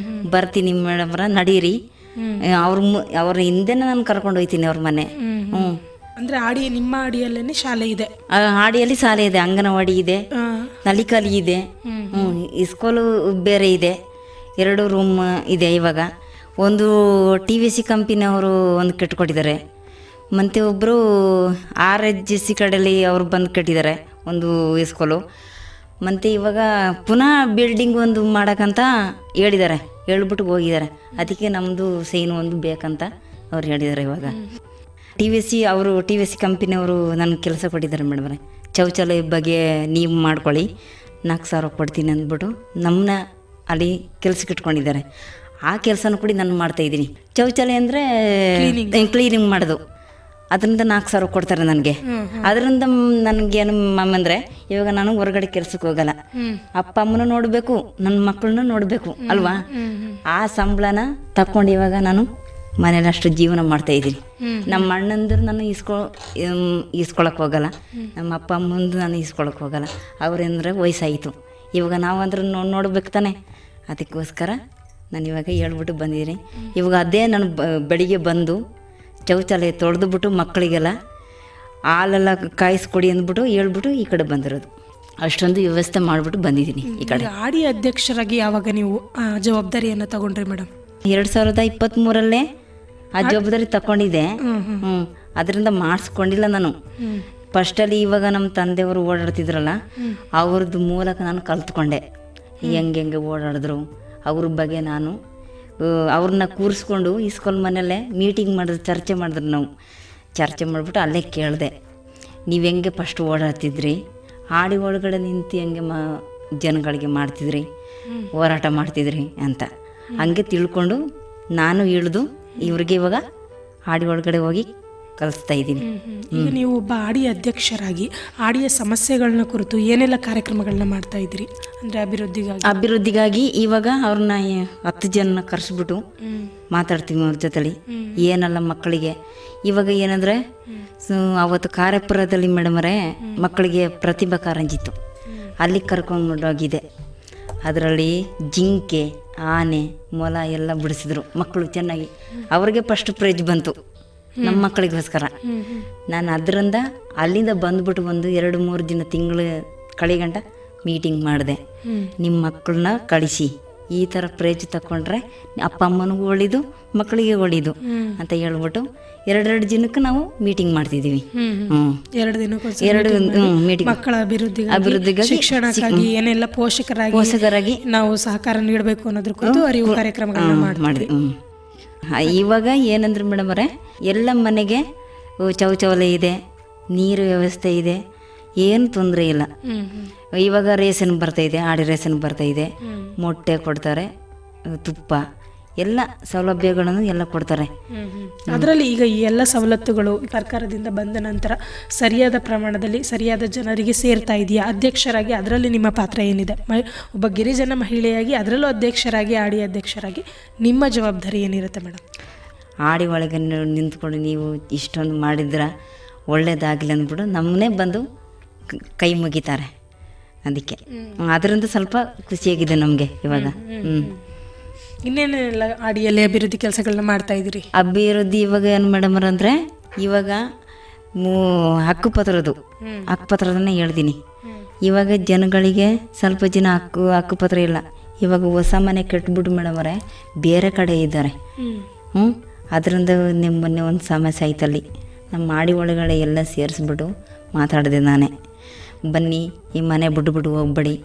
ಬರ್ತೀನಿ ಮೇಡಮ್ ನಡೀರಿ, ಅವ್ರ ಹಿಂದೆನೆ ನಾನು ಕರ್ಕೊಂಡು ಹೋಗ್ತೀನಿ ಅವ್ರ ಮನೆ. ಅಂದ್ರೆ ನಿಮ್ಮ ಆಡಿಯಲ್ಲೇನೆ ಶಾಲೆ ಇದೆ? ಆಡಿಯಲ್ಲಿ ಶಾಲೆ ಇದೆ, ಅಂಗನವಾಡಿ ಇದೆ, ನಲಿಕಲಿ ಇದೆ, ಸ್ಕೂಲು ಬೇರೆ ಇದೆ, 2 ರೂಮ್ ಇದೆ. ಇವಾಗ ಒಂದು TVC ಕಂಪನಿಯವರು ಒಂದು ಕಟ್ಕೊಟ್ಟಿದ್ದಾರೆ, ಮತ್ತು ಒಬ್ಬರು RHC ಕಡೆಯಲ್ಲಿ ಅವ್ರು ಬಂದು ಕಟ್ಟಿದ್ದಾರೆ ಒಂದು ಸ್ಕೂಲು. ಮತ್ತು ಇವಾಗ ಪುನಃ ಬಿಲ್ಡಿಂಗ್ ಒಂದು ಮಾಡೋಕ್ಕಂತ ಹೇಳ್ಬಿಟ್ಟು ಹೋಗಿದ್ದಾರೆ. ಅದಕ್ಕೆ ನಮ್ಮದು ಸೈನ್ ಒಂದು ಬೇಕಂತ ಅವ್ರು ಹೇಳಿದ್ದಾರೆ. ಇವಾಗ TVC ಕಂಪನಿಯವರು ನನಗೆ ಕೆಲಸ ಕೊಟ್ಟಿದ್ದಾರೆ ಮೇಡಮ್ರೆ. ಶೌಚಾಲಯ ಬಗ್ಗೆ ನೀವು ಮಾಡ್ಕೊಳ್ಳಿ, 4,000 ಕೊಡ್ತೀನಿ ಅಂದ್ಬಿಟ್ಟು ನಮ್ಮನ್ನ ಅಲ್ಲಿ ಕೆಲ್ಸಕ್ಕೆ ಇಟ್ಕೊಂಡಿದ್ದಾರೆ. ಆ ಕೆಲಸನೂ ಕೂಡ ನಾನು ಮಾಡ್ತಾಯಿದ್ದೀನಿ. ಶೌಚಾಲಯ ಅಂದರೆ ಕ್ಲೀನಿಂಗ್ ಮಾಡೋದು, ಅದರಿಂದ 4,000 ಕೊಡ್ತಾರೆ ನನಗೆ. ಅದರಿಂದ ನನಗೇನು ಅಂದರೆ ಇವಾಗ ನಾನು ಹೊರಗಡೆ ಕೆಲ್ಸಕ್ಕೆ ಹೋಗಲ್ಲ, ಅಪ್ಪ ಅಮ್ಮನೂ ನೋಡಬೇಕು, ನನ್ನ ಮಕ್ಕಳನ್ನೂ ನೋಡಬೇಕು ಅಲ್ವಾ. ಆ ಸಂಬಳನ ತಕ್ಕೊಂಡು ಇವಾಗ ನಾನು ಮನೇಲಿ ಅಷ್ಟು ಜೀವನ ಮಾಡ್ತಾಯಿದ್ದೀನಿ. ನಮ್ಮ ಅಣ್ಣಂದ್ರೆ ನಾನು ಈಸ್ಕೊಳಕ್ಕೆ ಹೋಗಲ್ಲ, ನಮ್ಮ ಅಪ್ಪ ಅಮ್ಮಂದು ನಾನು ಈಸ್ಕೊಳಕ್ಕೆ ಹೋಗಲ್ಲ. ಅವ್ರೇಂದ್ರೆ ವಯಸ್ಸಾಯಿತು, ಇವಾಗ ನಾವು ಅಂದ್ರೆ ನೋಡ್ಬೇಕು ತಾನೆ. ಅದಕ್ಕೋಸ್ಕರ ನಾನು ಇವಾಗ ಹೇಳ್ಬಿಟ್ಟು ಬಂದಿದ್ದೀನಿ. ಇವಾಗ ಅದೇ ನಾನು ಬೆಳಿಗ್ಗೆ ಬಂದು ಶೌಚಾಲಯ ತೊಳೆದುಬಿಟ್ಟು ಮಕ್ಕಳಿಗೆಲ್ಲ ಹಾಲೆಲ್ಲ ಕಾಯಿಸ್ಕೊಡಿ ಅಂದ್ಬಿಟ್ಟು ಹೇಳ್ಬಿಟ್ಟು ಈ ಕಡೆ ಬಂದಿರೋದು. ಅಷ್ಟೊಂದು ವ್ಯವಸ್ಥೆ ಮಾಡಿಬಿಟ್ಟು ಬಂದಿದ್ದೀನಿ ಈ ಕಡೆ. ಆಡಿ ಅಧ್ಯಕ್ಷರಾಗಿ ಯಾವಾಗ ನೀವು ಜವಾಬ್ದಾರಿಯನ್ನು ತಗೊಂಡ್ರಿ ಮೇಡಮ್? 2023 ಆ ಜವಾಬ್ದಾರಿ ತಗೊಂಡಿದ್ದೆ. ಅದರಿಂದ ಮಾಡಿಸ್ಕೊಂಡಿಲ್ಲ ನಾನು ಫಸ್ಟಲ್ಲಿ. ಇವಾಗ ನಮ್ಮ ತಂದೆಯವರು ಓಡಾಡ್ತಿದ್ರಲ್ಲ, ಅವ್ರದ್ದು ಮೂಲಕ ನಾನು ಕಲ್ತ್ಕೊಂಡೆ ಹೆಂಗೆ ಓಡಾಡಿದ್ರು ಅವ್ರ ಬಗ್ಗೆ. ನಾನು ಅವ್ರನ್ನ ಕೂರಿಸ್ಕೊಂಡು ಸ್ಕೂಲ್ ಮನೆಯಲ್ಲೇ ಮೀಟಿಂಗ್ ಮಾಡಿದ್ರು, ಚರ್ಚೆ ಮಾಡಿಬಿಟ್ಟು ಅಲ್ಲೇ ಕೇಳಿದೆ, ನೀವು ಹೆಂಗೆ ಫಸ್ಟ್ ಓಡಾಡ್ತಿದ್ರಿ, ಆಡಿ ಒಳಗಡೆ ನಿಂತು ಹೆಂಗೆ ಜನಗಳಿಗೆ ಮಾಡ್ತಿದ್ರಿ, ಹೋರಾಟ ಮಾಡ್ತಿದ್ರಿ ಅಂತ. ಹಂಗೆ ತಿಳ್ಕೊಂಡು ನಾನು ಇಳಿದು ಇವ್ರಿಗೆ ಇವಾಗ ಆಡಿ ಒಳಗಡೆ ಹೋಗಿ ಕಲಿಸ್ತಾ ಇದ್ದೀನಿ. ಈಗ ನೀವು ಒಬ್ಬ ಆಡಿ ಅಧ್ಯಕ್ಷರಾಗಿ ಆಡಿಯ ಸಮಸ್ಯೆಗಳನ್ನ ಕುರಿತು ಏನೆಲ್ಲ ಕಾರ್ಯಕ್ರಮಗಳನ್ನ ಮಾಡ್ತಾ ಇದ್ದೀರಿ? ಅಂದರೆ ಅಭಿವೃದ್ಧಿಗಾಗಿ ಇವಾಗ ಅವ್ರನ್ನ 10 ಜನ ಕರೆಸ್ಬಿಟ್ಟು ಮಾತಾಡ್ತೀವಿ ಅವ್ರ ಜೊತೆಲಿ. ಏನೆಲ್ಲ ಮಕ್ಕಳಿಗೆ ಇವಾಗ ಏನಂದರೆ ಅವತ್ತು ಕಾರ್ಯಪುರದಲ್ಲಿ ಮೇಡಮರೇ ಮಕ್ಕಳಿಗೆ ಪ್ರತಿಭಾ ಕಾರಂಜಿತ್ತು, ಅಲ್ಲಿ ಕರ್ಕೊಂಡೋಗಿದೆ. ಅದರಲ್ಲಿ ಜಿಂಕೆ, ಆನೆ, ಮೊಲ ಎಲ್ಲ ಬಿಡಿಸಿದ್ರು ಮಕ್ಕಳು ಚೆನ್ನಾಗಿ. ಅವ್ರಿಗೆ ಫಸ್ಟ್ ಪ್ರೈಜ್ ಬಂತು ನಮ್ಮ ಮಕ್ಕಳಿಗೋಸ್ಕರ. ನಾನು ಅದರಿಂದ ಅಲ್ಲಿಂದ ಬಂದ್ಬಿಟ್ಟು ಒಂದು 2-3 ದಿನ ತಿಂಗಳು ಕಳೆಗಂಟ ಮೀಟಿಂಗ್ ಮಾಡಿದೆ. ನಿಮ್ಮ ಮಕ್ಕಳನ್ನ ಕಳಿಸಿ, ಈ ಥರ ಪ್ರೈಜ್ ತಗೊಂಡ್ರೆ ಅಪ್ಪ ಅಮ್ಮನಿಗೂ ಒಳ್ಳೆಯದು, ಮಕ್ಕಳಿಗೆ ಒಳ್ಳೆಯದು ಅಂತ ಹೇಳ್ಬಿಟ್ಟು 2 ದಿನಕ್ಕೆ ನಾವು ಮೀಟಿಂಗ್ ಮಾಡ್ತಿದ್ದೀವಿ. 2 ಮೀಟಿಂಗ್ ಮಕ್ಕಳ ಅಭಿವೃದ್ಧಿಗಾಗಿ, ಶಿಕ್ಷಣಕ್ಕಾಗಿ ಏನೆಲ್ಲ ಪೋಷಕರಾಗಿ ನಾವು ಸಹಕಾರ ನೀಡಬೇಕು ಅನ್ನೋದ್ರ ಕುರಿತು ಅರಿವು ಕಾರ್ಯಕ್ರಮಗಳನ್ನ ಮಾಡಿದ್ವಿ. ಇವಾಗ ಏನಂದ್ರೆ ಮೇಡಮರೇ, ಎಲ್ಲ ಮನೆಗೆ ಶೌಚಾಲಯ ಇದೆ, ನೀರು ವ್ಯವಸ್ಥೆ ಇದೆ, ಏನು ತೊಂದರೆ ಇಲ್ಲ. ಇವಾಗ ರೇಷನ್ ಬರ್ತಾಯಿದೆ, ಆಡಿ ರೇಷನ್ ಬರ್ತಾಯಿದೆ, ಮೊಟ್ಟೆ ಕೊಡ್ತಾರೆ, ತುಪ್ಪ, ಎಲ್ಲ ಸೌಲಭ್ಯಗಳನ್ನು ಎಲ್ಲ ಕೊಡ್ತಾರೆ. ಅದರಲ್ಲಿ ಈಗ ಈ ಎಲ್ಲ ಸವಲತ್ತುಗಳು ಸರ್ಕಾರದಿಂದ ಬಂದ ನಂತರ ಸರಿಯಾದ ಪ್ರಮಾಣದಲ್ಲಿ ಸರಿಯಾದ ಜನರಿಗೆ ಸೇರ್ತಾ ಇದೆಯಾ? ಅಧ್ಯಕ್ಷರಾಗಿ ಅದರಲ್ಲಿ ನಿಮ್ಮ ಪಾತ್ರ ಏನಿದೆ? ಒಬ್ಬ ಗಿರಿಜನ ಮಹಿಳೆಯಾಗಿ ಅದರಲ್ಲೂ ಅಧ್ಯಕ್ಷರಾಗಿ, ಆಡಿ ಅಧ್ಯಕ್ಷರಾಗಿ ನಿಮ್ಮ ಜವಾಬ್ದಾರಿ ಏನಿರುತ್ತೆ ಮೇಡಮ್? ಆಡಿ ಒಳಗೆ ನಿಂತ್ಕೊಂಡು ನೀವು ಇಷ್ಟೊಂದು ಮಾಡಿದ್ರೆ ಒಳ್ಳೇದಾಗಲಿ ಅಂದ್ಬಿಟ್ಟು ನಮ್ಮನ್ನೇ ಬಂದು ಕೈ ಮುಗಿತಾರೆ. ಅದಕ್ಕೆ ಅದರಿಂದ ಸ್ವಲ್ಪ ಖುಷಿಯಾಗಿದೆ ನಮಗೆ ಇವಾಗ. ಇನ್ನೇನೆಲ್ಲ ಆಡಿಯಲ್ಲಿ ಅಭಿವೃದ್ಧಿ ಕೆಲಸಗಳನ್ನ ಮಾಡ್ತಾ ಇದ್ದೀರಿ? ಅಭಿವೃದ್ಧಿ ಇವಾಗ ಏನು ಮೇಡಮ್ ಅಂದರೆ, ಇವಾಗ ಹಕ್ಕುಪತ್ರದನ್ನೇ ಹೇಳ್ತೀನಿ. ಇವಾಗ ಜನಗಳಿಗೆ ಸ್ವಲ್ಪ ಜನ ಹಕ್ಕುಪತ್ರ ಇಲ್ಲ. ಇವಾಗ ಹೊಸ ಮನೆ ಕಟ್ಬಿಟ್ಟು ಮೇಡಮರೇ ಬೇರೆ ಕಡೆ ಇದ್ದಾರೆ. ಅದರಿಂದ ಮೊನ್ನೆ ಒಂದು ಸಮಸ್ಯೆ ಆಯ್ತಲ್ಲಿ. ನಮ್ಮ ಆಡಿ ಒಳಗಡೆ ಎಲ್ಲ ಸೇರಿಸ್ಬಿಟ್ಟು ಮಾತಾಡಿದೆ ನಾನೇ, ಬನ್ನಿ ಈ ಮನೆ ಬಿಟ್ಬಿಟ್ಟು ಹೋಗ್ಬೇಡಿ,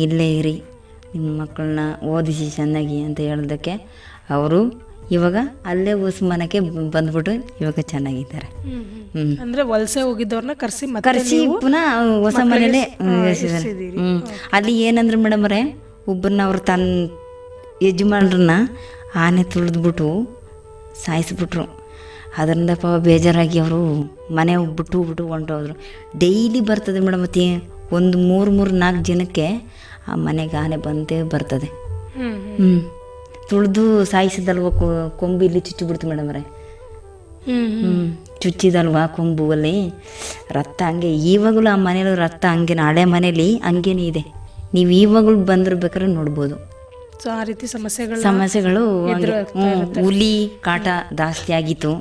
ಇಲ್ಲೇ ಇರಿ, ನಿಮ್ಮ ಮಕ್ಕಳನ್ನ ಓದಿಸಿ ಚೆನ್ನಾಗಿ ಅಂತ ಹೇಳೋದಕ್ಕೆ ಅವರು ಇವಾಗ ಅಲ್ಲೇ ಹೊಸ ಮನೆಗೆ ಬಂದ್ಬಿಟ್ಟು ಇವಾಗ ಚೆನ್ನಾಗಿದ್ದಾರೆ. ಅಂದರೆ ವಲಸೆ ಹೋಗಿದ್ದವ್ರನ್ನ ಕರೆಸಿ ಪುನಃ ಹೊಸ ಮನೇಲೆ ಅಲ್ಲಿ ಏನಂದ್ರೆ ಮೇಡಮ್ರೆ, ಒಬ್ಬರನ್ನ ಅವ್ರು ತನ್ನ ಯಜಮಾನ್ರನ್ನ ಆನೆ ತುಳಿದ್ಬಿಟ್ಟು ಸಾಯಿಸ್ಬಿಟ್ರು. ಅದರಿಂದ ಬೇಜಾರಾಗಿ ಅವರು ಮನೆ ಬಿಟ್ಟು ಹೊಂಟೋದ್ರು. ಡೈಲಿ ಬರ್ತದೆ ಮೇಡಮ್, ಒಂದು 3-4 ಜನಕ್ಕೆ ಆ ಮನೆಗೆ ಆನೆ ಬಂದೇ ಬರ್ತದೆ. ತುಳಿದು ಸಾಯಿಸಿದಲ್ವ ಕೊಂಬು ಇಲ್ಲಿ ಚುಚ್ಚಿಬಿಡ್ತು ಮೇಡಮ್ರೆ. ಚುಚ್ಚಿದಲ್ವ ಕೊಂಬು ಅಲ್ಲಿ ರಕ್ತ ಹಂಗೆ ಇವಾಗಲೂ ಆ ಮನೇಲಿ ರಕ್ತ ಹಂಗೇನೆ, ಹಳೆ ಮನೇಲಿ ಹಂಗೇನೆ ಇದೆ. ನೀವು ಇವಾಗಲೂ ಬಂದಿರ್ಬೇಕಾದ್ರೆ ನೋಡ್ಬೋದು. ಸೊ ಆ ರೀತಿ ಸಮಸ್ಯೆಗಳು ಹುಲಿ ಕಾಟ ಜಾಸ್ತಿ ಆಗಿತ್ತು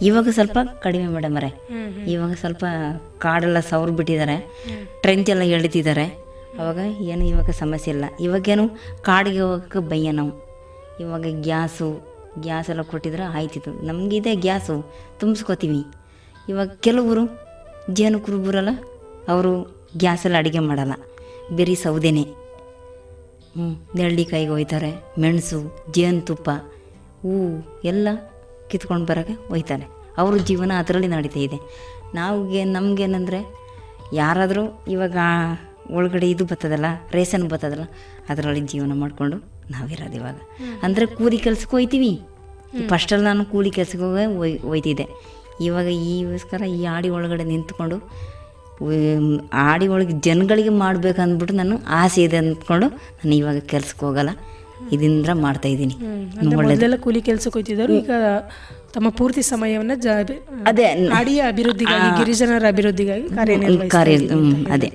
ಇವಾಗ ಸ್ವಲ್ಪ ಕಡಿಮೆ ಮೇಡಮರೆ. ಇವಾಗ ಸ್ವಲ್ಪ ಕಾಡೆಲ್ಲ ಸವ್ರು ಬಿಟ್ಟಿದ್ದಾರೆ, ಟ್ರೆಂಚ್ ಎಲ್ಲ ಎಳಿತಿದ್ದಾರೆ. ಅವಾಗ ಏನು ಇವಾಗ ಸಮಸ್ಯೆ ಇಲ್ಲ. ಇವಾಗೇನು ಕಾಡಿಗೆ ಹೋಗೋಕ್ಕೆ ಭಯ ನಾವು. ಇವಾಗ ಗ್ಯಾಸ್ ಎಲ್ಲ ಕೊಟ್ಟಿದ್ರೆ ಆಯ್ತಿತ್ತು. ನಮಗಿದೆ ಗ್ಯಾಸು ತುಂಬಿಸ್ಕೋತೀವಿ. ಇವಾಗ ಕೆಲವರು ಜೇನು ಕುರುಬರಲ್ಲ, ಅವರು ಗ್ಯಾಸಲ್ಲಿ ಅಡುಗೆ ಮಾಡಲ್ಲ, ಬರೀ ಸೌದೆನೇ. ನೆರಳಿಕಾಯಿಗೆ ಹೋಯ್ತಾರೆ, ಮೆಣಸು, ಜೇನುತುಪ್ಪ, ಹೂವು ಎಲ್ಲ ಕಿತ್ಕೊಂಡು ಬರೋಕ್ಕೆ ಹೋಯ್ತಾರೆ. ಅವ್ರ ಜೀವನ ಅದರಲ್ಲಿ ನಡೀತಾ ಇದೆ. ನಮಗೇನಂದರೆ ಯಾರಾದರೂ ಇವಾಗ ಒಳಗಡೆ ಇದು ಬರ್ತದಲ್ಲ, ರೇಷನ್ ಬರ್ತದಲ್ಲ, ಅದರಲ್ಲಿ ಜೀವನ ಮಾಡಿಕೊಂಡು ನಾವಿರೋದು. ಇವಾಗ ಅಂದರೆ ಕೂಲಿ ಕೆಲ್ಸಕ್ಕೆ ಹೋಯ್ತೀವಿ. ಫಸ್ಟಲ್ಲಿ ನಾನು ಕೂಲಿ ಕೆಲ್ಸಕ್ಕೆ ಹೋಯ್ತಿದ್ದೆ. ಇವಾಗ ಈಗೋಸ್ಕರ ಈ ಆಡಿ ಒಳಗಡೆ ನಿಂತ್ಕೊಂಡು ಆಡಿ ಒಳಗೆ ಜನಗಳಿಗೆ ಮಾಡ್ಬೇಕಂದ್ಬಿಟ್ಟು ನಾನು ಆಸೆ ಇದೆ ಅಂದ್ಕೊಂಡು ನಾನು ಇವಾಗ ಕೆಲ್ಸಕ್ಕೆ ಹೋಗಲ್ಲ, ಇದರಿಂದ ಮಾಡ್ತಾಯಿದ್ದೀನಿ. ಮೊದಲೆಲ್ಲ ಕೂಲಿ ಕೆಲ್ಸಕ್ಕೆ ಹೋಗ್ತಿದ್ದವರು ಈಗ ತಮ್ಮ ಪೂರ್ತಿ ಸಮಯವನ್ನು ಅದೇ ಆಡಿಯ ಅಭಿವೃದ್ಧಿಗಾಗಿ, ಗಿರಿಜನರ ಅಭಿವೃದ್ಧಿಗಾಗಿ ಕಾರ್ಯನಿರ್ವಹಿಸ್ತಾರೆ. ಅದೇ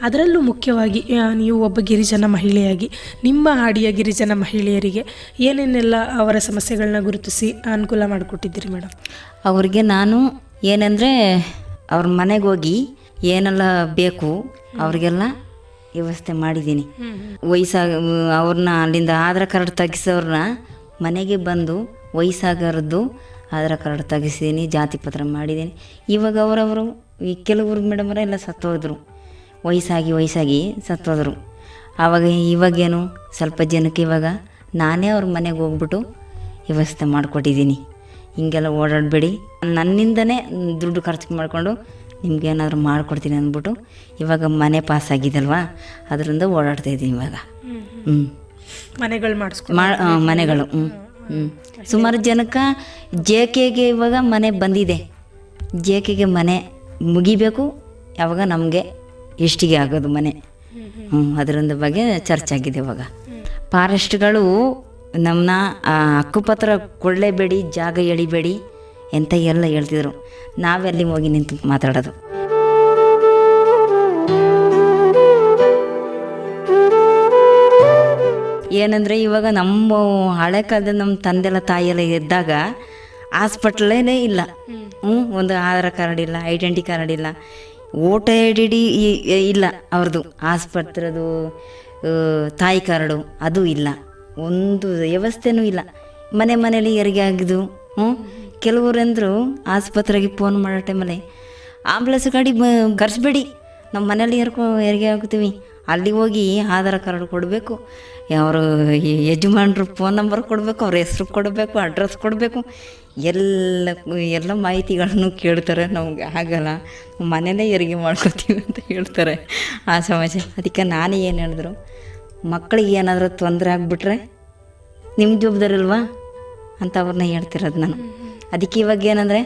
ಅದರಲ್ಲೂ ಮುಖ್ಯವಾಗಿ ನೀವು ಒಬ್ಬ ಗಿರಿಜನ ಮಹಿಳೆಯಾಗಿ ನಿಮ್ಮ ಆಡಿಯ ಗಿರಿಜನ ಮಹಿಳೆಯರಿಗೆ ಏನೇನೆಲ್ಲ ಅವರ ಸಮಸ್ಯೆಗಳನ್ನ ಗುರುತಿಸಿ ಅನುಕೂಲ ಮಾಡಿಕೊಟ್ಟಿದ್ದೀರಿ ಮೇಡಮ್? ಅವ್ರಿಗೆ ನಾನು ಏನಂದರೆ ಅವ್ರ ಮನೆಗೆ ಹೋಗಿ ಏನೆಲ್ಲ ಬೇಕು ಅವ್ರಿಗೆಲ್ಲ ವ್ಯವಸ್ಥೆ ಮಾಡಿದ್ದೀನಿ. ಅವ್ರನ್ನ ಅಲ್ಲಿಂದ ಆಧಾರ್ ಕಾರ್ಡ್ ತೆಗಿಸೋರನ್ನ ಮನೆಗೆ ಬಂದು ವಯಸ್ಸಾಗರದ್ದು ಆಧಾರ್ ಕಾರ್ಡ್ ತೆಗಿಸಿದ್ದೀನಿ, ಜಾತಿ ಪತ್ರ ಮಾಡಿದ್ದೀನಿ. ಇವಾಗ ಅವರವರು ಈ ಕೆಲವರು ಮೇಡಮರ ಎಲ್ಲ ಸತ್ತೋದ್ರು, ವಯಸ್ಸಾಗಿ ಸತ್ತೋದ್ರು. ಆವಾಗ ಇವಾಗೇನು ಸ್ವಲ್ಪ ಜನಕ್ಕೆ ಇವಾಗ ನಾನೇ ಅವ್ರ ಮನೆಗೆ ಹೋಗ್ಬಿಟ್ಟು ವ್ಯವಸ್ಥೆ ಮಾಡಿಕೊಟ್ಟಿದ್ದೀನಿ. ಹಿಂಗೆಲ್ಲ ಓಡಾಡಬೇಡಿ, ನನ್ನಿಂದನೇ ದುಡ್ಡು ಖರ್ಚು ಮಾಡಿಕೊಂಡು ನಿಮ್ಗೇನಾದ್ರು ಮಾಡಿಕೊಡ್ತೀನಿ ಅಂದ್ಬಿಟ್ಟು ಇವಾಗ ಮನೆ ಪಾಸ್ ಆಗಿದಲ್ವಾ, ಅದರಿಂದ ಓಡಾಡ್ತಾಯಿದ್ದೀನಿ ಇವಾಗ. ಮನೆಗಳು ಸುಮಾರು ಜನಕ್ಕೆ ಜೆ.ಕೆ.ಗೆ ಇವಾಗ ಮನೆ ಬಂದಿದೆ. ಜೆ.ಕೆ.ಗೆ ಮನೆ ಮುಗಿಬೇಕು, ಯಾವಾಗ ನಮಗೆ ಎಷ್ಟಿಗೆ ಆಗೋದು ಮನೆ. ಅದರಿಂದ ಬಗ್ಗೆ ಚರ್ಚೆ ಆಗಿದೆ. ಇವಾಗ ಫಾರೆಸ್ಟ್ಗಳು ನಮ್ಮನ್ನ ಹಕ್ಕುಪತ್ರ ಕೊಡಲೇಬೇಡಿ, ಜಾಗ ಎಳಿಬೇಡಿ ಅಂತ ಎಲ್ಲ ಹೇಳ್ತಿದ್ರು. ನಾವೆಲ್ಲಿ ಹೋಗಿ ನಿಂತು ಮಾತಾಡೋದು. ಏನಂದರೆ ಇವಾಗ ನಮ್ಮ ಹಳೆ ಕಾಲದ ನಮ್ಮ ತಂದೆಲ್ಲ ತಾಯಿಯೆಲ್ಲ ಇದ್ದಾಗ ಹಾಸ್ಪಿಟ್ಲೇ ಇಲ್ಲ. ಒಂದು ಆಧಾರ್ ಕಾರ್ಡ್ ಇಲ್ಲ, ಐಡೆಂಟಿ ಕಾರ್ಡ್ ಇಲ್ಲ, ವೋಟರ್ ಐಡಿ ಇಲ್ಲ, ಅವ್ರದ್ದು ಆಸ್ಪತ್ರೆದು ತಾಯಿ ಕಾರ್ಡು ಅದು ಇಲ್ಲ, ಒಂದು ವ್ಯವಸ್ಥೆನೂ ಇಲ್ಲ. ಮನೇಲಿ ಹೆರಿಗೆ ಆಗಿದ್ದು. ಕೆಲವರಂದರು ಆಸ್ಪತ್ರೆಗೆ ಫೋನ್ ಮಾಡೋ ಟೈಮಲ್ಲಿ ಆಂಬುಲೆನ್ಸ್ ಗಾಡಿ ಕರೆಸ್ಬೇಡಿ, ನಮ್ಮ ಮನೇಲಿ ಹೆರಿಗೆ ಆಗ್ತೀವಿ, ಅಲ್ಲಿ ಹೋಗಿ ಆಧಾರ್ ಕಾರ್ಡ್ ಕೊಡಬೇಕು, ಅವರು ಯಜಮಾನ್ರು ಫೋನ್ ನಂಬರ್ ಕೊಡಬೇಕು, ಅವ್ರ ಹೆಸ್ರು ಕೊಡಬೇಕು, ಅಡ್ರೆಸ್ ಕೊಡಬೇಕು, ಎಲ್ಲ ಮಾಹಿತಿಗಳನ್ನು ಕೇಳ್ತಾರೆ. ನಮ್ಗೆ ಆಗಲ್ಲ, ಮನೇಲೇ ಹೆರಿಗೆ ಮಾಡ್ಕೊತೀವಿ ಅಂತ ಹೇಳ್ತಾರೆ. ಆ ಸಮಸ್ಯೆ. ಅದಕ್ಕೆ ನಾನು ಏನು ಹೇಳಿದ್ರು, ಮಕ್ಕಳಿಗೆ ಏನಾದರೂ ತೊಂದರೆ ಆಗಿಬಿಟ್ರೆ ನಿಮ್ಮ ಜವಾಬ್ದಾರಿ ಅಲ್ವಾ ಅಂತ ಅವ್ರನ್ನ ಹೇಳ್ತಿರೋದು ನಾನು. ಅದಕ್ಕೆ ಇವಾಗ ಏನಂದರೆ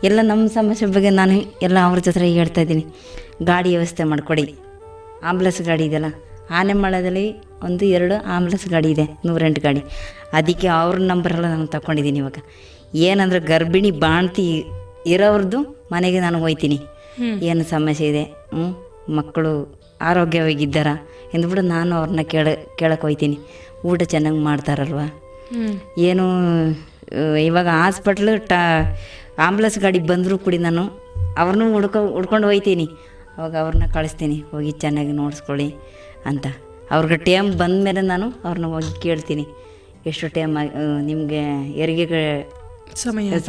ಎಲ್ಲ ನಮ್ಮ ಸಮಸ್ಯೆ ಬಗ್ಗೆ ನಾನು ಎಲ್ಲ ಅವ್ರ ಜೊತೆ ಹೇಳ್ತಾಯಿದ್ದೀನಿ. ಗಾಡಿ ವ್ಯವಸ್ಥೆ ಮಾಡಿಕೊಡಿ, ಆಂಬುಲೆನ್ಸ್ ಗಾಡಿ ಇದೆಯಲ್ಲ, ಆನೆಮಳದಲ್ಲಿ 1-2 ಆಂಬುಲೆನ್ಸ್ ಗಾಡಿ ಇದೆ, 108 ಗಾಡಿ. ಅದಕ್ಕೆ ಅವ್ರ ನಂಬರೆಲ್ಲ ನಾನು ತಗೊಂಡಿದ್ದೀನಿ. ಇವಾಗ ಏನಂದ್ರೆ ಗರ್ಭಿಣಿ ಬಾಣ್ತಿ ಇರೋವ್ರದ್ದು ಮನೆಗೆ ನಾನು ಹೋಗ್ತೀನಿ, ಏನು ಸಮಸ್ಯೆ ಇದೆ, ಮಕ್ಕಳು ಆರೋಗ್ಯವಾಗಿದ್ದಾರ ಎಂದ್ಬಿಟ್ಟು ನಾನು ಅವ್ರನ್ನ ಕೇಳಕ್ಕೆ ಹೋಗ್ತೀನಿ. ಊಟ ಚೆನ್ನಾಗಿ ಮಾಡ್ತಾರಲ್ವ, ಏನು ಇವಾಗ ಹಾಸ್ಪಿಟ್ಲು ಆಂಬುಲೆನ್ಸ್ ಗಾಡಿ ಬಂದರೂ ಕೂಡಿ ನಾನು ಅವ್ರನ್ನೂ ಹುಡ್ಕೊಂಡು ಹೋಗ್ತೀನಿ. ಅವಾಗ ಅವ್ರನ್ನ ಕಳಿಸ್ತೀನಿ, ಹೋಗಿ ಚೆನ್ನಾಗಿ ನೋಡಿಸ್ಕೊಳ್ಳಿ ಅಂತ. ಅವ್ರಿಗೆ ಟೈಮ್ ಬಂದ ಮೇಲೆ ನಾನು ಅವ್ರನ್ನ ಹೋಗಿ ಕೇಳ್ತೀನಿ, ಎಷ್ಟು ಟೈಮ್ ನಿಮಗೆ ಹೆರಿಗೆಗೆ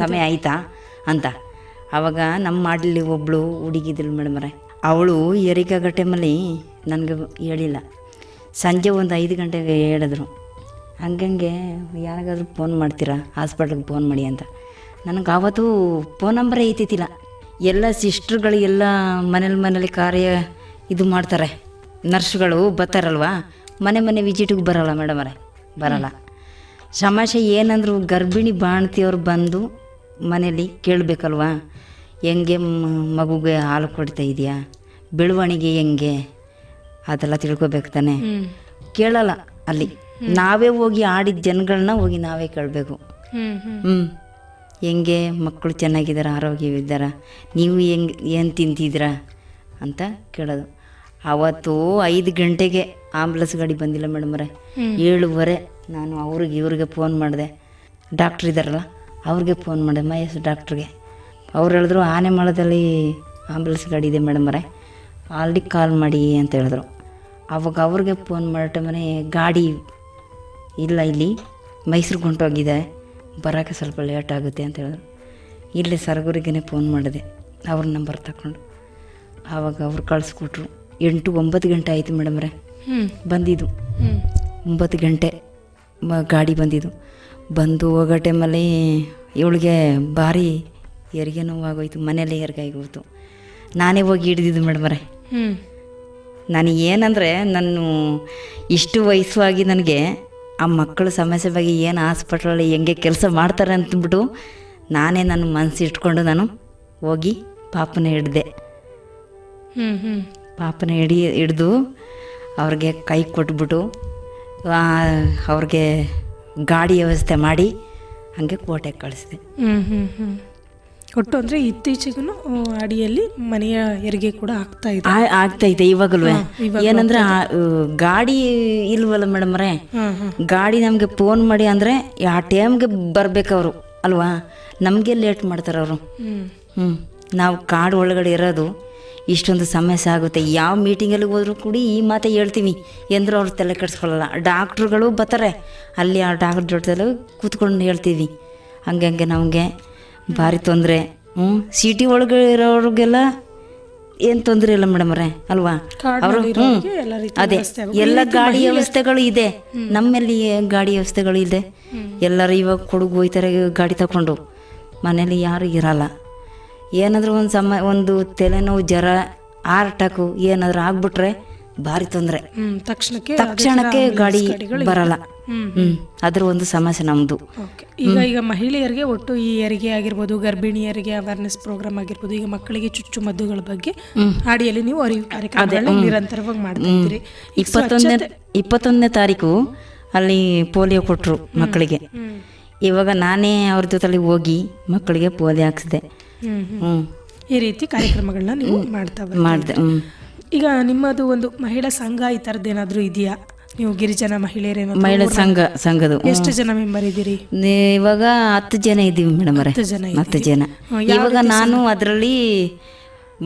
ಸಮಯ ಆಯಿತಾ ಅಂತ. ಆವಾಗ ನಮ್ಮ ಮಾಡಲಿ ಒಬ್ಬಳು ಹುಡುಗಿದ್ರು ಮೇಡಮರೆ, ಅವಳು ಹೆರಿಗೆ ಆಗೋ ಟೈಮಲ್ಲಿ ನನಗೆ ಹೇಳಿಲ್ಲ. ಸಂಜೆ 5 ಗಂಟೆಗೆ ಹೇಳಿದ್ರು, ಹಂಗಂಗೆ ಯಾರಿಗಾದ್ರೂ ಫೋನ್ ಮಾಡ್ತೀರಾ ಹಾಸ್ಪಿಟ್ಲಿಗೆ ಫೋನ್ ಮಾಡಿ ಅಂತ. ನನಗೆ ಆವತ್ತು ಫೋನ್ ನಂಬರೇ ಐತಿತ್ತಿಲ್ಲ. ಎಲ್ಲ ಸಿಸ್ಟ್ರುಗಳು ಎಲ್ಲ ಮನೇಲಿ ಕಾರ್ಯ ಇದು ಮಾಡ್ತಾರೆ, ನರ್ಸ್ಗಳು ಬರ್ತಾರಲ್ವ, ಮನೆ ವಿಸಿಟಿಗೆ ಬರೋಲ್ಲ ಮೇಡಮರೇ, ಬರೋಲ್ಲ. ಸಮಸ್ಯೆ ಏನಂದ್ರು ಗರ್ಭಿಣಿ ಬಾಣ್ತಿಯವ್ರು ಬಂದು ಮನೇಲಿ ಕೇಳಬೇಕಲ್ವ, ಹೆಂಗೆ ಮಗುಗೆ ಹಾಲು ಕೊಡ್ತಾ ಇದೆಯಾ, ಬೆಳವಣಿಗೆ ಹೆಂಗೆ, ಅದೆಲ್ಲ ತಿಳ್ಕೊಬೇಕು ತಾನೆ. ಕೇಳಲ್ಲ ಅಲ್ಲಿ. ನಾವೇ ಹೋಗಿ ಆಡಿದ ಜನಗಳನ್ನ ಹೋಗಿ ನಾವೇ ಕೇಳಬೇಕು. ಹೆಂಗೆ ಮಕ್ಕಳು ಚೆನ್ನಾಗಿದ್ದಾರ, ಆರೋಗ್ಯವಿದ್ದಾರ, ನೀವು ಏನು ತಿಂತಿದ್ದೀರಾ ಅಂತ ಕೇಳೋದು. ಅವತ್ತು 5 ಗಂಟೆಗೆ ಆಂಬುಲೆನ್ಸ್ ಗಾಡಿ ಬಂದಿಲ್ಲ ಮೇಡಮ್ರೆ. 7:15 ನಾನು ಇವ್ರಿಗೆ ಫೋನ್ ಮಾಡಿದೆ. ಡಾಕ್ಟ್ರ್ ಇದ್ದಾರಲ್ಲ ಅವ್ರಿಗೆ ಫೋನ್ ಮಾಡಿದೆ, ಮಹೇಶ್ ಡಾಕ್ಟ್ರಿಗೆ. ಅವ್ರು ಹೇಳಿದ್ರು ಆನೆಮಳದಲ್ಲಿ ಆಂಬುಲೆನ್ಸ್ ಗಾಡಿ ಇದೆ ಮೇಡಮ್ರೆ, ಅಲ್ಲಿಗೆ ಕಾಲ್ ಮಾಡಿ ಅಂತ ಹೇಳಿದ್ರು. ಅವಾಗ ಅವ್ರಿಗೆ ಫೋನ್ ಮಾಡೋ ಮನೆ ಗಾಡಿ ಇಲ್ಲ, ಇಲ್ಲಿ ಮೈಸೂರಿಗೆ ಹೊಂಟೋಗಿದೆ, ಬರೋಕ್ಕೆ ಸ್ವಲ್ಪ ಲೇಟ್ ಆಗುತ್ತೆ ಅಂತ ಹೇಳಿದ್ರು. ಇಲ್ಲೇ ಸರಗೂರಿಗೇ ಫೋನ್ ಮಾಡಿದೆ, ಅವ್ರ ನಂಬರ್ ತಗೊಂಡು. ಆವಾಗ ಅವ್ರು ಕಳಿಸ್ಕೊಟ್ರು. 8-9 ಗಂಟೆ ಆಯಿತು ಮೇಡಮ್ರೆ ಬಂದಿದ್ದು. 9 ಗಂಟೆ ಗಾಡಿ ಬಂದಿದ್ದು. ಬಂದು ಹೋಗೋ ಟೈಮಲ್ಲಿ ಇವಳಿಗೆ ಭಾರಿ ಹೆರಿಗೆ ನೋವಾಗೋಯ್ತು, ಮನೇಲಿ ಹೆರಿಗೆ ಆಗೋಯ್ತು. ನಾನೇ ಹೋಗಿ ಹಿಡಿದಿದ್ದು ಮೇಡಮ್ರೆ. ನನಗೆ ಏನಂದರೆ, ನಾನು ಇಷ್ಟು ವಯಸ್ಸಾಗಿ ನನಗೆ ಆ ಮಕ್ಕಳ ಸಮಸ್ಯೆ ಬಗ್ಗೆ ಏನು ಹಾಸ್ಪಿಟ್ಲಲ್ಲಿ ಹೆಂಗೆ ಕೆಲಸ ಮಾಡ್ತಾರೆ ಅಂತಂದ್ಬಿಟ್ಟು ನಾನೇ ನನ್ನ ಮನಸ್ಸು ಇಟ್ಕೊಂಡು ನಾನು ಹೋಗಿ ಪಾಪನ ಹಿಡ್ದೆ. ಪಾಪನ ಹಿಡಿದು ಅವ್ರಿಗೆ ಕೈ ಕೊಟ್ಬಿಟ್ಟು ಅವ್ರಿಗೆ ಗಾಡಿ ವ್ಯವಸ್ಥೆ ಮಾಡಿ ಹಾಗೆ ಕೋಟೆಗೆ ಕಳಿಸಿದೆ. ಒಟ್ಟು ಅಂದರೆ ಇತ್ತೀಚೆಗೂ ಅಡಿಯಲ್ಲಿ ಮನೆಯ ಹೆರಿಗೆ ಕೂಡ ಆಗ್ತಾಯಿದೆ ಇವಾಗಲೂ. ಏನಂದ್ರೆ ಗಾಡಿ ಇಲ್ವಲ್ಲ ಮೇಡಮ್ರೆ, ಗಾಡಿ ನಮಗೆ ಫೋನ್ ಮಾಡಿ ಅಂದರೆ ಆ ಟೈಮ್ಗೆ ಬರ್ಬೇಕು ಅವರು ಅಲ್ವಾ, ನಮಗೆ ಲೇಟ್ ಮಾಡ್ತಾರೆ ಅವರು. ನಾವು ಕಾಡು ಒಳಗಡೆ ಇರೋದು, ಇಷ್ಟೊಂದು ಸಮಸ್ಯೆ ಆಗುತ್ತೆ. ಯಾವ ಮೀಟಿಂಗಲ್ಲಿ ಹೋದ್ರೂ ಕೂಡ ಈ ಮಾತೇ ಹೇಳ್ತೀವಿ ಎಂದರೂ ಅವ್ರು ತಲೆ ಕೆಡಿಸ್ಕೊಳ್ಳಲ್ಲ. ಡಾಕ್ಟ್ರುಗಳು ಬರ್ತಾರೆ, ಅಲ್ಲಿ ಆ ಡಾಕ್ಟ್ರ್ ಜೊತೆಲಿ ಕೂತ್ಕೊಂಡು ಹೇಳ್ತೀವಿ. ಹಂಗೆ ನಮಗೆ ಭಾರಿ ತೊಂದರೆ. ಸಿಟಿ ಒಳಗೆ ಇರೋರಿಗೆಲ್ಲ ಏನು ತೊಂದರೆ ಇಲ್ಲ ಮೇಡಮ್ರೆ ಅಲ್ವಾ. ಅವರು ಅದೇ ಎಲ್ಲ ಗಾಡಿ ವ್ಯವಸ್ಥೆಗಳು ಇದೆ, ನಮ್ಮಲ್ಲಿ ಗಾಡಿ ವ್ಯವಸ್ಥೆಗಳು ಇದೆ. ಎಲ್ಲರೂ ಇವಾಗ ಕೊಡಗು ಹೋಯ್ತಾರೆ ಗಾಡಿ ತಗೊಂಡು, ಮನೇಲಿ ಯಾರು ಇರಲ್ಲ. ಏನಾದರೂ ಒಂದು ತಲೆನೋವು, ಜ್ವರ, ಹಾರ್ಟ್ ಅಟ್ಯಾಕು ಏನಾದರೂ ಆಗ್ಬಿಟ್ರೆ ಭಾರಿ ತೊಂದರೆ. ತಕ್ಷಣಕ್ಕೆ ಗಾಡಿ ಬರಲ್ಲ. ಅದ್ರ ಒಂದು ಸಮಸ್ಯೆ ನಮ್ಮದು. ಈಗ ಮಹಿಳೆಯರಿಗೆ ಒಟ್ಟು ಈ ಹೆರಿಗೆ ಆಗಿರ್ಬೋದು, ಗರ್ಭಿಣಿಯರಿಗೆ ಅವೇರ್ನೆಸ್ ಪ್ರೋಗ್ರಾಮ್ ಆಗಿರ್ಬೋದು, ಈಗ ಮಕ್ಕಳಿಗೆ ಚುಚ್ಚುಮದ್ದುಗಳ ಬಗ್ಗೆ ಹಾಡಿಯಲ್ಲಿ ನೀವು ಅರಿವು ಕಾರ್ಯಕ್ರಮಗಳನ್ನ ನಿರಂತರವಾಗಿ ಮಾಡ್ತಾ ಇದ್ದೀರಿ. 21ನೇ ತಾರೀಕು ಅಲ್ಲಿ ಪೋಲಿಯೋ ಕೊಟ್ಟರು ಮಕ್ಕಳಿಗೆ. ಇವಾಗ ನಾನೇ ಅವ್ರ ಜೊತೆಲಿ ಹೋಗಿ ಮಕ್ಕಳಿಗೆ ಪೋಲಿಯೋ ಹಾಕ್ಸಿದೆ. ಈ ರೀತಿ ಕಾರ್ಯಕ್ರಮಗಳನ್ನ ನೀವು ಮಾಡಿದೆ. ಈಗ ನಿಮ್ಮದು ಒಂದು ಮಹಿಳಾ ಸಂಘ ಈ ಥರದ್ದೇನಾದರೂ ಇದೆಯಾ? ನೀವು ಗಿರಿಜನ ಮಹಿಳೆಯರೇನೋ ಮಹಿಳಾ ಸಂಘದ ಎಷ್ಟು ಜನ ಮೆಂಬರ್ ಇದ್ದೀರಿ? ಇವಾಗ 10 ಜನ ಇದ್ದೀವಿ ಮೇಡಮ್. 10 ಜನ. ಇವಾಗ ನಾನು ಅದರಲ್ಲಿ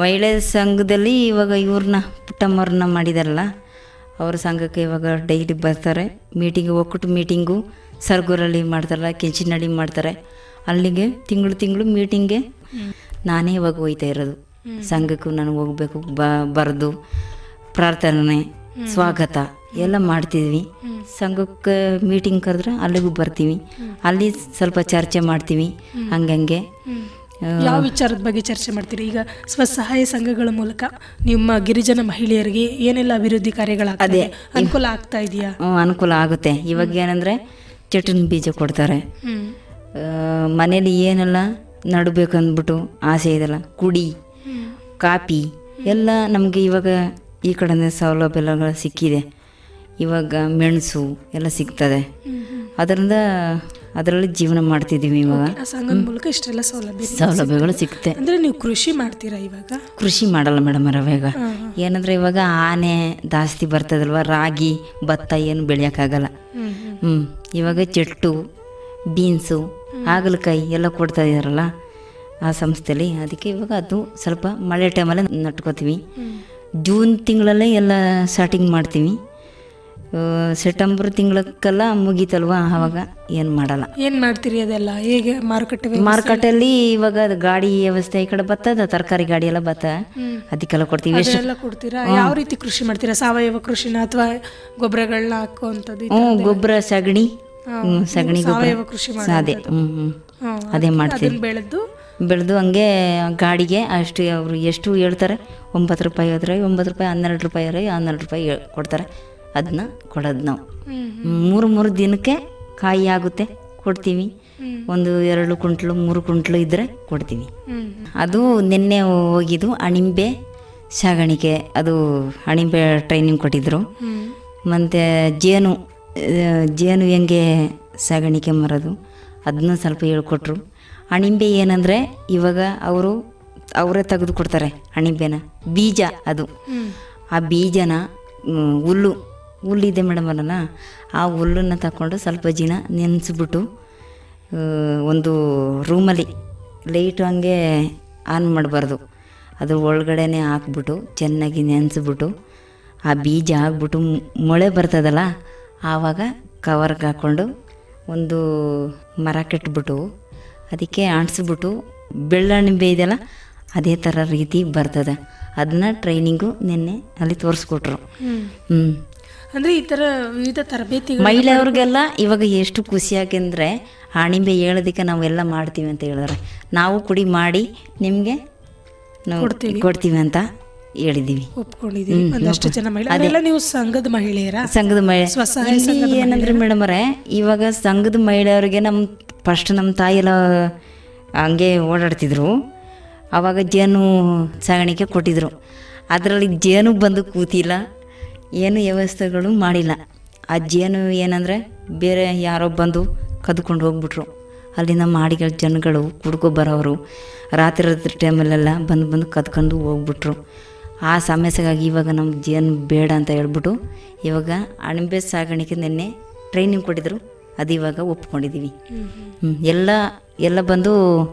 ಮಹಿಳೆ ಸಂಘದಲ್ಲಿ ಇವಾಗ ಇವ್ರನ್ನ ಪುಟ್ಟಮ್ಮವ್ರನ್ನ ಮಾಡಿದಾರಲ್ಲ, ಅವ್ರ ಸಂಘಕ್ಕೆ ಇವಾಗ ಡೈಲಿ ಬರ್ತಾರೆ. ಒಕ್ಕೂಟ ಮೀಟಿಂಗು ಸರಗೂರಲ್ಲಿ ಮಾಡ್ತಾರಲ್ಲ, ಕೆಂಚಿನಹಳ್ಳಿ ಮಾಡ್ತಾರೆ. ಅಲ್ಲಿಗೆ ತಿಂಗಳು ಮೀಟಿಂಗ್ಗೆ ನಾನೇ ಇವಾಗ ಹೋಗ್ತಾ ಇರೋದು. ಸಂಘಕ್ಕೂ ನಾನು ಹೋಗ್ಬೇಕು, ಬರೆದು ಪ್ರಾರ್ಥನೆ, ಸ್ವಾಗತ ಎಲ್ಲ ಮಾಡ್ತಿದ್ವಿ. ಸಂಘಕ್ಕೆ ಮೀಟಿಂಗ್ ಕರೆದ್ರೆ ಅಲ್ಲಿಗೂ ಬರ್ತೀವಿ, ಅಲ್ಲಿ ಸ್ವಲ್ಪ ಚರ್ಚೆ ಮಾಡ್ತೀವಿ. ಹಂಗೆ ಯಾವ ವಿಚಾರದ ಬಗ್ಗೆ ಚರ್ಚೆ ಮಾಡ್ತೀರಿ? ಈಗ ಸ್ವಸಹಾಯ ಸಂಘಗಳ ಮೂಲಕ ನಿಮ್ಮ ಗಿರಿಜನ ಮಹಿಳೆಯರಿಗೆ ಏನೆಲ್ಲ ಅಭಿವೃದ್ಧಿ ಕಾರ್ಯಗಳಾಗ್ತದೆ, ಅನುಕೂಲ ಆಗ್ತಾ ಇದೆಯಾ? ಅನುಕೂಲ ಆಗುತ್ತೆ. ಇವಾಗ ಏನಂದರೆ ಚಟನ್ ಬೀಜ ಕೊಡ್ತಾರೆ, ಮನೇಲಿ ಏನೆಲ್ಲ ನಡಬೇಕು ಅಂದ್ಬಿಟ್ಟು ಆಸೆ ಇದೆಲ್ಲ, ಕುಡಿ, ಕಾಪಿ ಎಲ್ಲ ನಮಗೆ ಇವಾಗ ಈ ಕಡೆಯಿಂದ ಸೌಲಭ್ಯಗಳು ಸಿಕ್ಕಿದೆ. ಇವಾಗ ಮೆಣಸು ಎಲ್ಲ ಸಿಗ್ತದೆ. ಅದರಲ್ಲಿ ಜೀವನ ಮಾಡ್ತಿದ್ದೀವಿ. ಇವಾಗ ಸಂಘದ ಮೂಲಕ ಇಷ್ಟೆಲ್ಲ ಸೌಲಭ್ಯಗಳು ಸಿಗುತ್ತೆ. ಅಂದರೆ ನೀವು ಕೃಷಿ ಮಾಡ್ತೀರಾ? ಇವಾಗ ಕೃಷಿ ಮಾಡಲ್ಲ ಮೇಡಮ್. ಇವಾಗ ಏನಂದರೆ ಇವಾಗ ಆನೆ ಜಾಸ್ತಿ ಬರ್ತದಲ್ವ, ರಾಗಿ ಭತ್ತ ಏನು ಬೆಳೆಯೋಕ್ಕಾಗಲ್ಲ. ಇವಾಗ ಚೆಟ್ಟು, ಬೀನ್ಸು, ಹಾಗಲಕಾಯಿ ಎಲ್ಲ ಕೊಡ್ತಾ ಇದ್ದಾರಲ್ಲ ಆ ಸಂಸ್ಥೆಯಲ್ಲಿ. ಅದಕ್ಕೆ ಇವಾಗ ಅದು ಸ್ವಲ್ಪ ಮಳೆ ಟೈಮಲ್ಲೇ ನಟ್ಕೋತೀವಿ. ಜೂನ್ ತಿಂಗಳಲ್ಲೇ ಎಲ್ಲ ಸ್ಟಾರ್ಟಿಂಗ್ ಮಾಡ್ತೀವಿ. ಸೆಪ್ಟೆಂಬರ್ ತಿಂಗಳಕ್ಕೆಲ್ಲ ಮುಗೀತಲ್ವ, ಆವಾಗ ಏನು ಮಾಡಲ್ಲ. ಏನು ಮಾಡ್ತೀರಿ? ಅದೆಲ್ಲ ಹೇಗೆ ಮಾರುಕಟ್ಟೆಯಲ್ಲಿ ಇವಾಗ ಅದು ಗಾಡಿ ವ್ಯವಸ್ಥೆ ಈ ಕಡೆ ಬರ್ತದ, ತರಕಾರಿ ಗಾಡಿ ಎಲ್ಲ ಬತ್ತ, ಅದಕ್ಕೆಲ್ಲ ಕೊಡ್ತೀವಿ. ಎಲ್ಲ ಕೊಡ್ತೀರಾ? ಯಾವ ರೀತಿ ಕೃಷಿ ಮಾಡ್ತೀರಾ? ಸಾವಯವ ಕೃಷಿನ ಅಥವಾ ಗೊಬ್ಬರಗಳನ್ನ ಹಾಕುವಂಥದ್ದು? ಗೊಬ್ಬರ, ಸಗಣಿ ಗೊಬ್ಬರ, ಕೃಷಿ ಅದೇ ಅದೇ ಮಾಡ್ತೀವಿ. ಬೆಳೆದು ಹಂಗೆ ಗಾಡಿಗೆ ಅಷ್ಟು ಅವರು ಎಷ್ಟು ಹೇಳ್ತಾರೆ, 9 ರೂಪಾಯಿ ಹೋದ್ರೆ 9 ರೂಪಾಯಿ, 12 ರೂಪಾಯಿ ಆದರೆ 12 ರೂಪಾಯಿ ಕೊಡ್ತಾರೆ. ಅದನ್ನ ಕೊಡೋದು ನಾವು 3 ದಿನಕ್ಕೆ ಕಾಯಿ ಆಗುತ್ತೆ, ಕೊಡ್ತೀವಿ. 1-2 ಕ್ವಿಂಟ್ಲು 3 ಕ್ವಿಂಟ್ಲು ಇದ್ದರೆ ಕೊಡ್ತೀವಿ. ಅದು ನಿನ್ನೆ ಹೋಗಿದ್ದು ಅಣಿಂಬೆ, ಸಾಗಾಣಿಕೆ ಅದು ಅಣಿಬೆ ಟ್ರೈನಿಂಗ್ ಕೊಟ್ಟಿದ್ದರು. ಮತ್ತು ಜೇನು ಹೆಂಗೆ ಸಾಗಾಣಿಕೆ ಮಾಡೋದು ಅದನ್ನು ಸ್ವಲ್ಪ ಹೇಳ್ಕೊಟ್ರು. ಅಣಿಬೆ ಏನಂದರೆ ಇವಾಗ ಅವರೇ ತೆಗೆದು ಕೊಡ್ತಾರೆ ಅಣಿಬೆನ, ಬೀಜ ಅದು. ಆ ಬೀಜನ ಹುಲ್ಲಿದೆ ಮೇಡಮ್ ಅಲ್ಲ, ಆ ಹುಲ್ಲನ್ನು ತಗೊಂಡು ಸ್ವಲ್ಪ ದಿನ ನೆನೆಸ್ಬಿಟ್ಟು ಒಂದು ರೂಮಲ್ಲಿ ಲೈಟು ಹಂಗೆ ಆನ್ ಮಾಡಬಾರ್ದು, ಅದ್ರ ಒಳಗಡೆನೆ ಹಾಕ್ಬಿಟ್ಟು ಚೆನ್ನಾಗಿ ನೆನೆಸ್ಬಿಟ್ಟು ಆ ಬೀಜ ಹಾಕ್ಬಿಟ್ಟು ಮೊಳೆ ಬರ್ತದಲ್ಲ ಆವಾಗ ಕವರ್ಗೆ ಹಾಕ್ಕೊಂಡು ಒಂದು ಮರ ಕೆಟ್ಬಿಟ್ಟು ಅದಕ್ಕೆ ಅಂಟಿಸ್ಬಿಟ್ಟು ಬೆಳ್ಳಣಿಬೆ ಇದೆಯಲ್ಲ ಅದೇ ಥರ ರೀತಿ ಬರ್ತದೆ. ಅದನ್ನ ಟ್ರೈನಿಂಗು ನಿನ್ನೆ ಅಲ್ಲಿ ತೋರಿಸ್ಕೊಟ್ರು. ಅಂದರೆ ಈ ಥರ ವಿವಿಧ ತರಬೇತಿಗಳು ಮಹಿಳೆಯವ್ರಿಗೆಲ್ಲ ಇವಾಗ ಎಷ್ಟು ಖುಷಿ ಯಾಕೆಂದರೆ ಅಣಿಬೆ ಹೇಳೋದಕ್ಕೆ ನಾವೆಲ್ಲ ಮಾಡ್ತೀವಿ ಅಂತ ಹೇಳಿದ್ರೆ ನಾವು ಕುಡಿ ಮಾಡಿ ನಿಮಗೆ ನಾವು ಕೊಡ್ತೀವಿ ಅಂತ ಹೇಳಿದ್ದೀವಿ, ಒಪ್ಕೊಂಡಿದ್ದೀವಿ. ಒಂದಷ್ಟು ಜನ ಮಹಿಳೆ ನೀವು ಸಂಘದ ಮಹಿಳೆಯರ ಸಂಘದ ಮಹಿಳೆ ಏನಂದ್ರೆ ಮೇಡಮ್ ಅವರೇ, ಇವಾಗ ಸಂಘದ ಮಹಿಳೆಯರಿಗೆ ನಮ್ಮ ತಾಯಿ ಎಲ್ಲ ಹಂಗೆ ಓಡಾಡ್ತಿದ್ರು. ಆವಾಗ ಜೇನು ಸಾಗಾಣಿಕೆ ಕೊಟ್ಟಿದ್ರು. ಅದರಲ್ಲಿ ಜೇನು ಬಂದು ಕೂತಿಲ್ಲ, ಏನು ವ್ಯವಸ್ಥೆಗಳು ಮಾಡಿಲ್ಲ. ಆ ಜೇನು ಏನಂದರೆ ಬೇರೆ ಯಾರೋ ಬಂದು ಕದ್ಕೊಂಡು ಹೋಗ್ಬಿಟ್ರು. ಅಲ್ಲಿಂದ ಮಾಡಿಗಳ ಜನಗಳು ಕುಡ್ಕೊ ಬರೋರು ರಾತ್ರಿ ಟೈಮಲ್ಲೆಲ್ಲ ಬಂದು ಕದ್ಕೊಂಡು ಹೋಗ್ಬಿಟ್ರು. ಆ ಸಮಸ್ಯೆಗಾಗಿ ಇವಾಗ ನಮ್ಗೆ ಜೇನು ಬೇಡ ಅಂತ ಹೇಳ್ಬಿಟ್ಟು ಇವಾಗ ಅಣಿಬೆ ಸಾಗಾಣಿಕೆ ನಿನ್ನೆ ಟ್ರೈನಿಂಗ್ ಕೊಟ್ಟಿದ್ರು, ಅದು ಇವಾಗ ಒಪ್ಕೊಂಡಿದ್ದೀವಿ. ಎಲ್ಲ ಬಂದು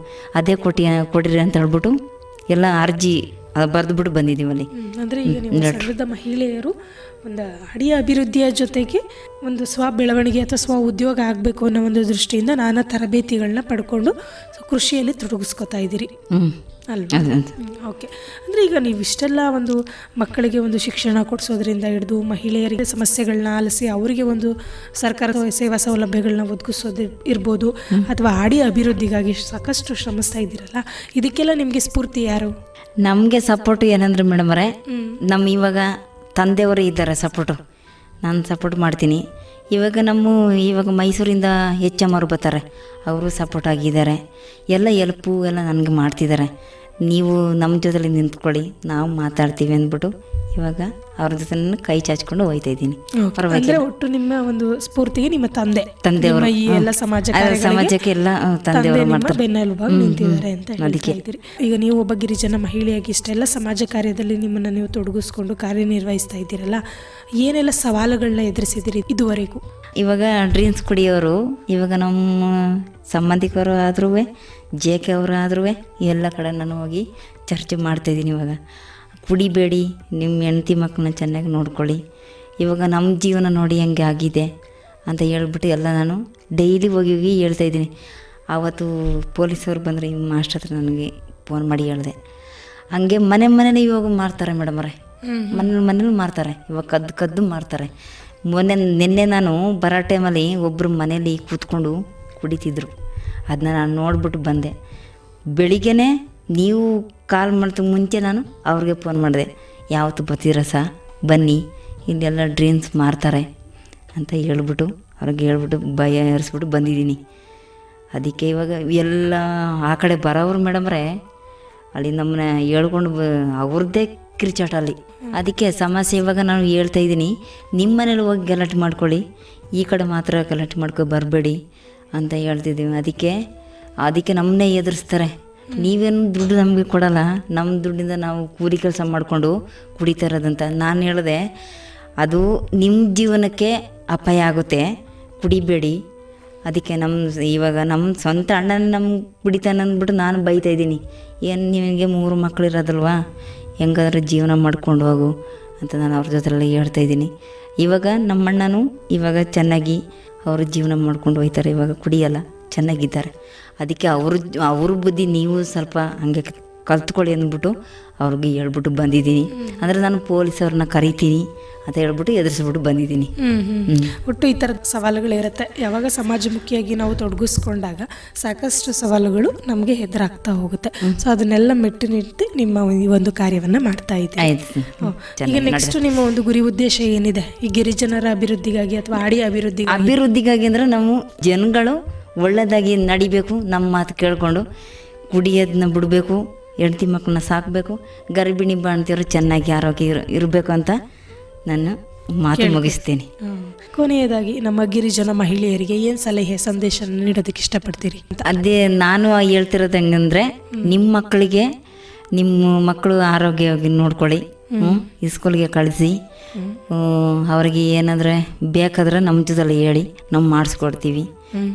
ಅದೇ ಕೊಟ್ಟಿರಿ ಅಂತ ಹೇಳ್ಬಿಟ್ಟು ಎಲ್ಲ ಅರ್ಜಿ ಬರೆದುಬಿಟ್ಟು ಬಂದಿದ್ದೀವಿ ಅಲ್ಲಿ. ಅಂದರೆ ಈಗ ನೀವು ಸಂಘದ ಮಹಿಳೆಯರು ಒಂದು ಹಡಿಯ ಅಭಿವೃದ್ಧಿಯ ಜೊತೆಗೆ ಒಂದು ಸ್ವ ಬೆಳವಣಿಗೆ ಅಥವಾ ಸ್ವ ಉದ್ಯೋಗ ಆಗಬೇಕು ಅನ್ನೋ ಒಂದು ದೃಷ್ಟಿಯಿಂದ ನಾನಾ ತರಬೇತಿಗಳನ್ನ ಪಡ್ಕೊಂಡು ಕೃಷಿಯಲ್ಲಿ ತೊಡಗಿಸ್ಕೊತಾ ಇದ್ದೀರಿ ಅಲ್ವಾ? ಓಕೆ. ಅಂದರೆ ಈಗ ನೀವು ಇಷ್ಟೆಲ್ಲ ಒಂದು ಮಕ್ಕಳಿಗೆ ಒಂದು ಶಿಕ್ಷಣ ಕೊಡಿಸೋದ್ರಿಂದ ಹಿಡಿದು ಮಹಿಳೆಯರಿಗೆ ಸಮಸ್ಯೆಗಳನ್ನ ಆಲಿಸಿ ಅವರಿಗೆ ಒಂದು ಸರ್ಕಾರದ ಸೇವಾ ಸೌಲಭ್ಯಗಳನ್ನ ಒದಗಿಸೋದು ಇರ್ಬೋದು, ಅಥವಾ ಹಾಡಿ ಅಭಿವೃದ್ಧಿಗಾಗಿ ಸಾಕಷ್ಟು ಶ್ರಮಿಸ್ತಾ ಇದ್ದೀರಲ್ಲ, ಇದಕ್ಕೆಲ್ಲ ನಿಮಗೆ ಸ್ಫೂರ್ತಿ ಯಾರು? ನಮಗೆ ಸಪೋರ್ಟು ಏನಂದ್ರೆ ಮೇಡಮ್ ಅವರೇ, ನಮ್ಮ ಇವಾಗ ತಂದೆಯವರು ಇದ್ದಾರೆ ಸಪೋರ್ಟು, ನಾನು ಸಪೋರ್ಟ್ ಮಾಡ್ತೀನಿ. ಇವಾಗ ಮೈಸೂರಿಂದ HM ಅವರು ಬರ್ತಾರೆ, ಅವರು ಸಪೋರ್ಟ್ ಆಗಿದ್ದಾರೆ. ಎಲ್ಲ ಎಲ್ಪು ಎಲ್ಲ ನನಗೆ ಮಾಡ್ತಿದ್ದಾರೆ. ನೀವು ನಮ್ಮ ಜೊತೆಲಿ ನಿಂತ್ಕೊಳ್ಳಿ, ನಾವು ಮಾತಾಡ್ತೀವಿ ಅಂದ್ಬಿಟ್ಟು ಇವಾಗ ಅವ್ರ ಜೊತೆ ಕೈ ಚಾಚ್ಕೊಂಡು ಹೋಗ್ತಾ ಇದ್ದೀನಿ. ಒಟ್ಟು ನಿಮ್ಮ ಒಂದು ಸ್ಫೂರ್ತಿಗೆ ನಿಮ್ಮ ತಂದೆಯವರು ಈ ಎಲ್ಲ ಸಮಾಜಕ್ಕೆ ಎಲ್ಲ ತಂದೆಯವರು ಮಾಡ್ತಾರೆ, ಬೆನ್ನೆಲುಬಾಗಿ ನಿಂತಿದ್ದಾರೆ ಅಂತ ಹೇಳ್ತಾ ಇದ್ದೀರಿ. ಈಗ ನೀವು ಒಬ್ಬ ಗಿರಿಜನ ಮಹಿಳೆಯಾಗಿ ಇಷ್ಟೆಲ್ಲ ಸಮಾಜ ಕಾರ್ಯದಲ್ಲಿ ನಿಮ್ಮನ್ನು ನೀವು ತೊಡಗಿಸ್ಕೊಂಡು ಕಾರ್ಯನಿರ್ವಹಿಸ್ತಾ ಇದ್ದೀರಲ್ಲ, ಏನೆಲ್ಲ ಸವಾಲುಗಳನ್ನ ಎದುರಿಸಿದ್ದೀರಿ ಇದುವರೆಗೂ? ಇವಾಗ ಡ್ರಿಂಕ್ಸ್ ಕುಡಿಯೋರು ಇವಾಗ ನಮ್ಮ ಸಂಬಂಧಿಕರು ಆದ್ರೂ JK ಅವರು ಆದ್ರೂ ಎಲ್ಲ ಕಡೆ ನಾನು ಹೋಗಿ ಚರ್ಚೆ ಮಾಡ್ತಾಯಿದ್ದೀನಿ. ಇವಾಗ ಕುಡಿಬೇಡಿ, ನಿಮ್ಮ ಹೆಂಡತಿ ಮಕ್ಕಳನ್ನ ಚೆನ್ನಾಗಿ ನೋಡ್ಕೊಳ್ಳಿ, ಇವಾಗ ನಮ್ಮ ಜೀವನ ನೋಡಿ ಹೆಂಗೆ ಆಗಿದೆ ಅಂತ ಹೇಳ್ಬಿಟ್ಟು ಎಲ್ಲ ನಾನು ಡೈಲಿ ಹೋಗಿ ಹೇಳ್ತಾಯಿದ್ದೀನಿ. ಆವತ್ತು ಪೊಲೀಸವ್ರು ಬಂದರೆ ಈ ಮಾಸ್ಟರ್ ಹತ್ರ ನನಗೆ ಫೋನ್ ಮಾಡಿ ಹೇಳಿದೆ. ಹಂಗೆ ಮನೇಲಿ ಇವಾಗ ಮಾಡ್ತಾರೆ ಮೇಡಮ್ ಅವರೇ, ಮನೇಲಿ ಮಾಡ್ತಾರೆ, ಇವಾಗ ಕದ್ದು ಮಾಡ್ತಾರೆ. ನಿನ್ನೆ ನಾನು ಬರೋ ಟೈಮಲ್ಲಿ ಒಬ್ಬರು ಮನೇಲಿ ಕೂತ್ಕೊಂಡು ಕುಡಿತಿದ್ರು, ಅದನ್ನ ನಾನು ನೋಡ್ಬಿಟ್ಟು ಬಂದೆ. ಬೆಳಿಗ್ಗೆ ನೀವು ಕಾಲ್ ಮಾಡೋದಕ್ಕೆ ಮುಂಚೆ ನಾನು ಅವ್ರಿಗೆ ಫೋನ್ ಮಾಡಿದೆ, ಯಾವತ್ತು ಬರ್ತೀರ ಬನ್ನಿ, ಇಲ್ಲೆಲ್ಲ ಡ್ರಿಂಕ್ಸ್ ಮಾರ್ತಾರೆ ಅಂತ ಹೇಳ್ಬಿಟ್ಟು ಹೇಳ್ಬಿಟ್ಟು ಭಯ ಏರಿಸ್ಬಿಟ್ಟು ಬಂದಿದ್ದೀನಿ. ಅದಕ್ಕೆ ಇವಾಗ ಎಲ್ಲ ಆ ಕಡೆ ಬರೋರು ಮೇಡಮ್ರೆ ಅಲ್ಲಿ ನಮ್ಮನ್ನ ಹೇಳ್ಕೊಂಡು ಅವ್ರದ್ದೇ ಕಿರ್ಚಾಟ ಅಲ್ಲಿ. ಅದಕ್ಕೆ ಸಮಸ್ಯೆ ಇವಾಗ ನಾನು ಹೇಳ್ತಾ ಇದ್ದೀನಿ, ನಿಮ್ಮ ಮನೇಲಿ ಹೋಗಿ ಗಲಾಟೆ ಮಾಡ್ಕೊಳ್ಳಿ, ಈ ಕಡೆ ಮಾತ್ರ ಗಲಾಟೆ ಮಾಡ್ಕೊ ಬರಬೇಡಿ ಅಂತ ಹೇಳ್ತಿದ್ದೀವಿ. ಅದಕ್ಕೆ ನಮ್ಮನ್ನೇ ಎದುರಿಸ್ತಾರೆ. ನೀವೇನು ದುಡ್ಡು ನಮಗೆ ಕೊಡಲ್ಲ, ನಮ್ಮ ದುಡ್ಡಿಂದ ನಾವು ಕೂಲಿ ಕೆಲಸ ಮಾಡಿಕೊಂಡು ಕುಡಿತಾ ಇರೋದಂತ. ನಾನು ಹೇಳಿದೆ, ಅದು ನಿಮ್ಮ ಜೀವನಕ್ಕೆ ಅಪಾಯ ಆಗುತ್ತೆ, ಕುಡಿಬೇಡಿ. ಅದಕ್ಕೆ ಇವಾಗ ನಮ್ಮ ಸ್ವಂತ ಅಣ್ಣನ ನಮ್ಗೆ ಕುಡಿತಾನೆ ಅಂದ್ಬಿಟ್ಟು ನಾನು ಬೈತಾ ಇದ್ದೀನಿ. ಏನು ನಿಮಗೆ 3 ಮಕ್ಕಳು ಇರೋದಲ್ವಾ, ಹೆಂಗಾದ್ರೂ ಜೀವನ ಮಾಡ್ಕೊಂಡು ಹೋಗು ಅಂತ ನಾನು ಅವ್ರ ಜೊತೆಲ್ಲ ಹೇಳ್ತಾಯಿದ್ದೀನಿ. ಇವಾಗ ನಮ್ಮಣ್ಣನೂ ಇವಾಗ ಚೆನ್ನಾಗಿ ಅವರು ಜೀವನ ಮಾಡ್ಕೊಂಡು ಹೋಗ್ತಾರೆ, ಇವಾಗ ಕುಡಿಯಲ್ಲ, ಚೆನ್ನಾಗಿದ್ದಾರೆ. ಅದಕ್ಕೆ ಅವ್ರ ಬುದ್ಧಿ ನೀವು ಸ್ವಲ್ಪ ಹಂಗೆ ಕಲ್ತ್ಕೊಳ್ಳಿ ಅಂದ್ಬಿಟ್ಟು ಅವ್ರಿಗೆ ಹೇಳ್ಬಿಟ್ಟು ಬಂದಿದ್ದೀನಿ. ಅಂದರೆ ನಾನು ಪೊಲೀಸವ್ರನ್ನ ಕರಿತೀನಿ ಅಂತ ಹೇಳ್ಬಿಟ್ಟು ಎದುರಿಸ್ಬಿಟ್ಟು ಬಂದಿದ್ದೀನಿ. ಒಟ್ಟು ಈ ಥರದ ಸವಾಲುಗಳಿರುತ್ತೆ. ಯಾವಾಗ ಸಮಾಜಮುಖಿಯಾಗಿ ನಾವು ತೊಡಗಿಸ್ಕೊಂಡಾಗ ಸಾಕಷ್ಟು ಸವಾಲುಗಳು ನಮಗೆ ಎದುರಾಗ್ತಾ ಹೋಗುತ್ತೆ. ಸೊ ಅದನ್ನೆಲ್ಲ ಮೆಟ್ಟಿ ನಿಂತು ನಿಮ್ಮ ಈ ಒಂದು ಕಾರ್ಯವನ್ನು ಮಾಡ್ತಾ ಇದ್ದೀವಿ. ಈಗ ನೆಕ್ಸ್ಟ್ ನಿಮ್ಮ ಒಂದು ಗುರಿ ಉದ್ದೇಶ ಏನಿದೆ ಈ ಗಿರಿಜನರ ಅಭಿವೃದ್ಧಿಗಾಗಿ ಅಥವಾ ಹಾಡಿ ಅಭಿವೃದ್ಧಿಗಾಗಿ? ಅಂದರೆ ನಾವು ಜನಗಳು ಒಳ್ಳೆಯದಾಗಿ ನಡಿಬೇಕು, ನಮ್ಮ ಮಾತು ಕೇಳಿಕೊಂಡು ಕುಡಿಯೋದನ್ನ ಬಿಡಬೇಕು, ಹೆಂಡ್ತಿ ಮಕ್ಕಳನ್ನ ಸಾಕಬೇಕು, ಗರ್ಭಿಣಿ ಬಾಣ್ತಿಯವರು ಚೆನ್ನಾಗಿ ಆರೋಗ್ಯ ಇರಬೇಕು ಅಂತ ನನ್ನ ಮಾತು ಮುಗಿಸ್ತೀನಿ. ಕೊನೆಯದಾಗಿ ನಮ್ಮ ಗಿರಿಜನ ಮಹಿಳೆಯರಿಗೆ ಏನು ಸಲಹೆ ಸಂದೇಶ ನೀಡೋದಕ್ಕೆ ಇಷ್ಟಪಡ್ತೀರಿ? ಅದೇ ನಾನು ಹೇಳ್ತಿರೋದು ಹೆಂಗಂದ್ರೆ, ನಿಮ್ಮ ಮಕ್ಕಳಿಗೆ ನಿಮ್ಮ ಮಕ್ಕಳು ಆರೋಗ್ಯವಾಗಿ ನೋಡ್ಕೊಳ್ಳಿ, ಸ್ಕೂಲ್ಗೆ ಕಳಿಸಿ, ಅವ್ರಿಗೆ ಏನಾದರೆ ಬೇಕಾದ್ರೆ ನಮ್ಮ ಜೊತೆಲಿ ಹೇಳಿ ನಾವು ಮಾಡಿಸ್ಕೊಡ್ತೀವಿ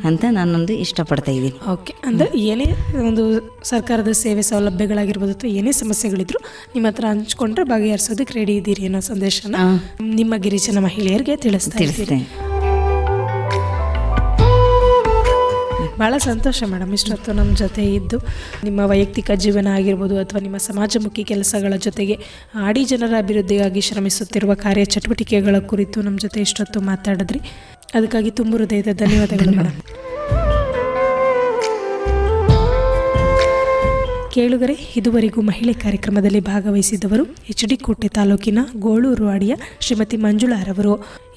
ಅಂತ ನಾನೊಂದು ಇಷ್ಟಪಡ್ತಾ ಇದ್ದೀನಿ. ಓಕೆ, ಅಂದರೆ ಏನೇ ಒಂದು ಸರ್ಕಾರದ ಸೇವೆ ಸೌಲಭ್ಯಗಳಾಗಿರ್ಬೋದು ಅಥವಾ ಏನೇ ಸಮಸ್ಯೆಗಳಿದ್ರು ನಿಮ್ಮ ಹತ್ರ ಹಂಚ್ಕೊಂಡ್ರೆ ಬಗೆಹರಿಸೋದಕ್ಕೆ ರೆಡಿ ಇದ್ದೀರಿ ಅನ್ನೋ ಸಂದೇಶನ ನಿಮ್ಮ ಗಿರಿಜನ ಮಹಿಳೆಯರಿಗೆ ತಿಳಿಸ್ತೀನಿ. ಭಾಳ ಸಂತೋಷ ಮೇಡಮ್, ಇಷ್ಟೊತ್ತು ನಮ್ಮ ಜೊತೆ ಇದ್ದು ನಿಮ್ಮ ವೈಯಕ್ತಿಕ ಜೀವನ ಆಗಿರ್ಬೋದು ಅಥವಾ ನಿಮ್ಮ ಸಮಾಜಮುಖಿ ಕೆಲಸಗಳ ಜೊತೆಗೆ ಆಡಿ ಜನರ ಅಭಿವೃದ್ಧಿಗಾಗಿ ಶ್ರಮಿಸುತ್ತಿರುವ ಕಾರ್ಯಚಟುವಟಿಕೆಗಳ ಕುರಿತು ನಮ್ಮ ಜೊತೆ ಇಷ್ಟೊತ್ತು ಮಾತಾಡಿದ್ರಿ. ಅದಕ್ಕಾಗಿ ತುಂಬ ಹೃದಯದ ಧನ್ಯವಾದಗಳು ಮೇಡಮ್. ಕೇಳುಗರೆ, ಇದುವರೆಗೂ ಮಹಿಳೆ ಕಾರ್ಯಕ್ರಮದಲ್ಲಿ ಭಾಗವಹಿಸಿದವರು HD ಕೋಟೆ ತಾಲೂಕಿನ ಗೋಳೂರು ಅಡಿಯ ಶ್ರೀಮತಿ ಮಂಜುಳಾರವರು.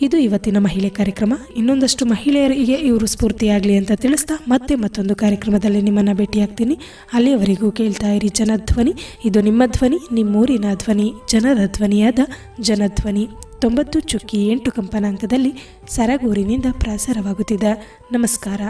ಇದು ಇವತ್ತಿನ ಮಹಿಳೆ ಕಾರ್ಯಕ್ರಮ. ಇನ್ನೊಂದಷ್ಟು ಮಹಿಳೆಯರಿಗೆ ಇವರು ಸ್ಫೂರ್ತಿಯಾಗಲಿ ಅಂತ ತಿಳಿಸ್ತಾ ಮತ್ತೆ ಮತ್ತೊಂದು ಕಾರ್ಯಕ್ರಮದಲ್ಲಿ ನಿಮ್ಮನ್ನು ಭೇಟಿಯಾಗ್ತೀನಿ. ಅಲ್ಲಿಯವರೆಗೂ ಕೇಳ್ತಾ ಇರಿ ಜನಧ್ವನಿ. ಇದು ನಿಮ್ಮ ಧ್ವನಿ, ನಿಮ್ಮೂರಿನ ಧ್ವನಿ, ಜನರ ಧ್ವನಿಯಾದ ಜನಧ್ವನಿ 90.8 ಕಂಪನಾಂಕದಲ್ಲಿ ಸರಗೂರಿನಿಂದ ಪ್ರಸಾರವಾಗುತ್ತಿದೆ. ನಮಸ್ಕಾರ.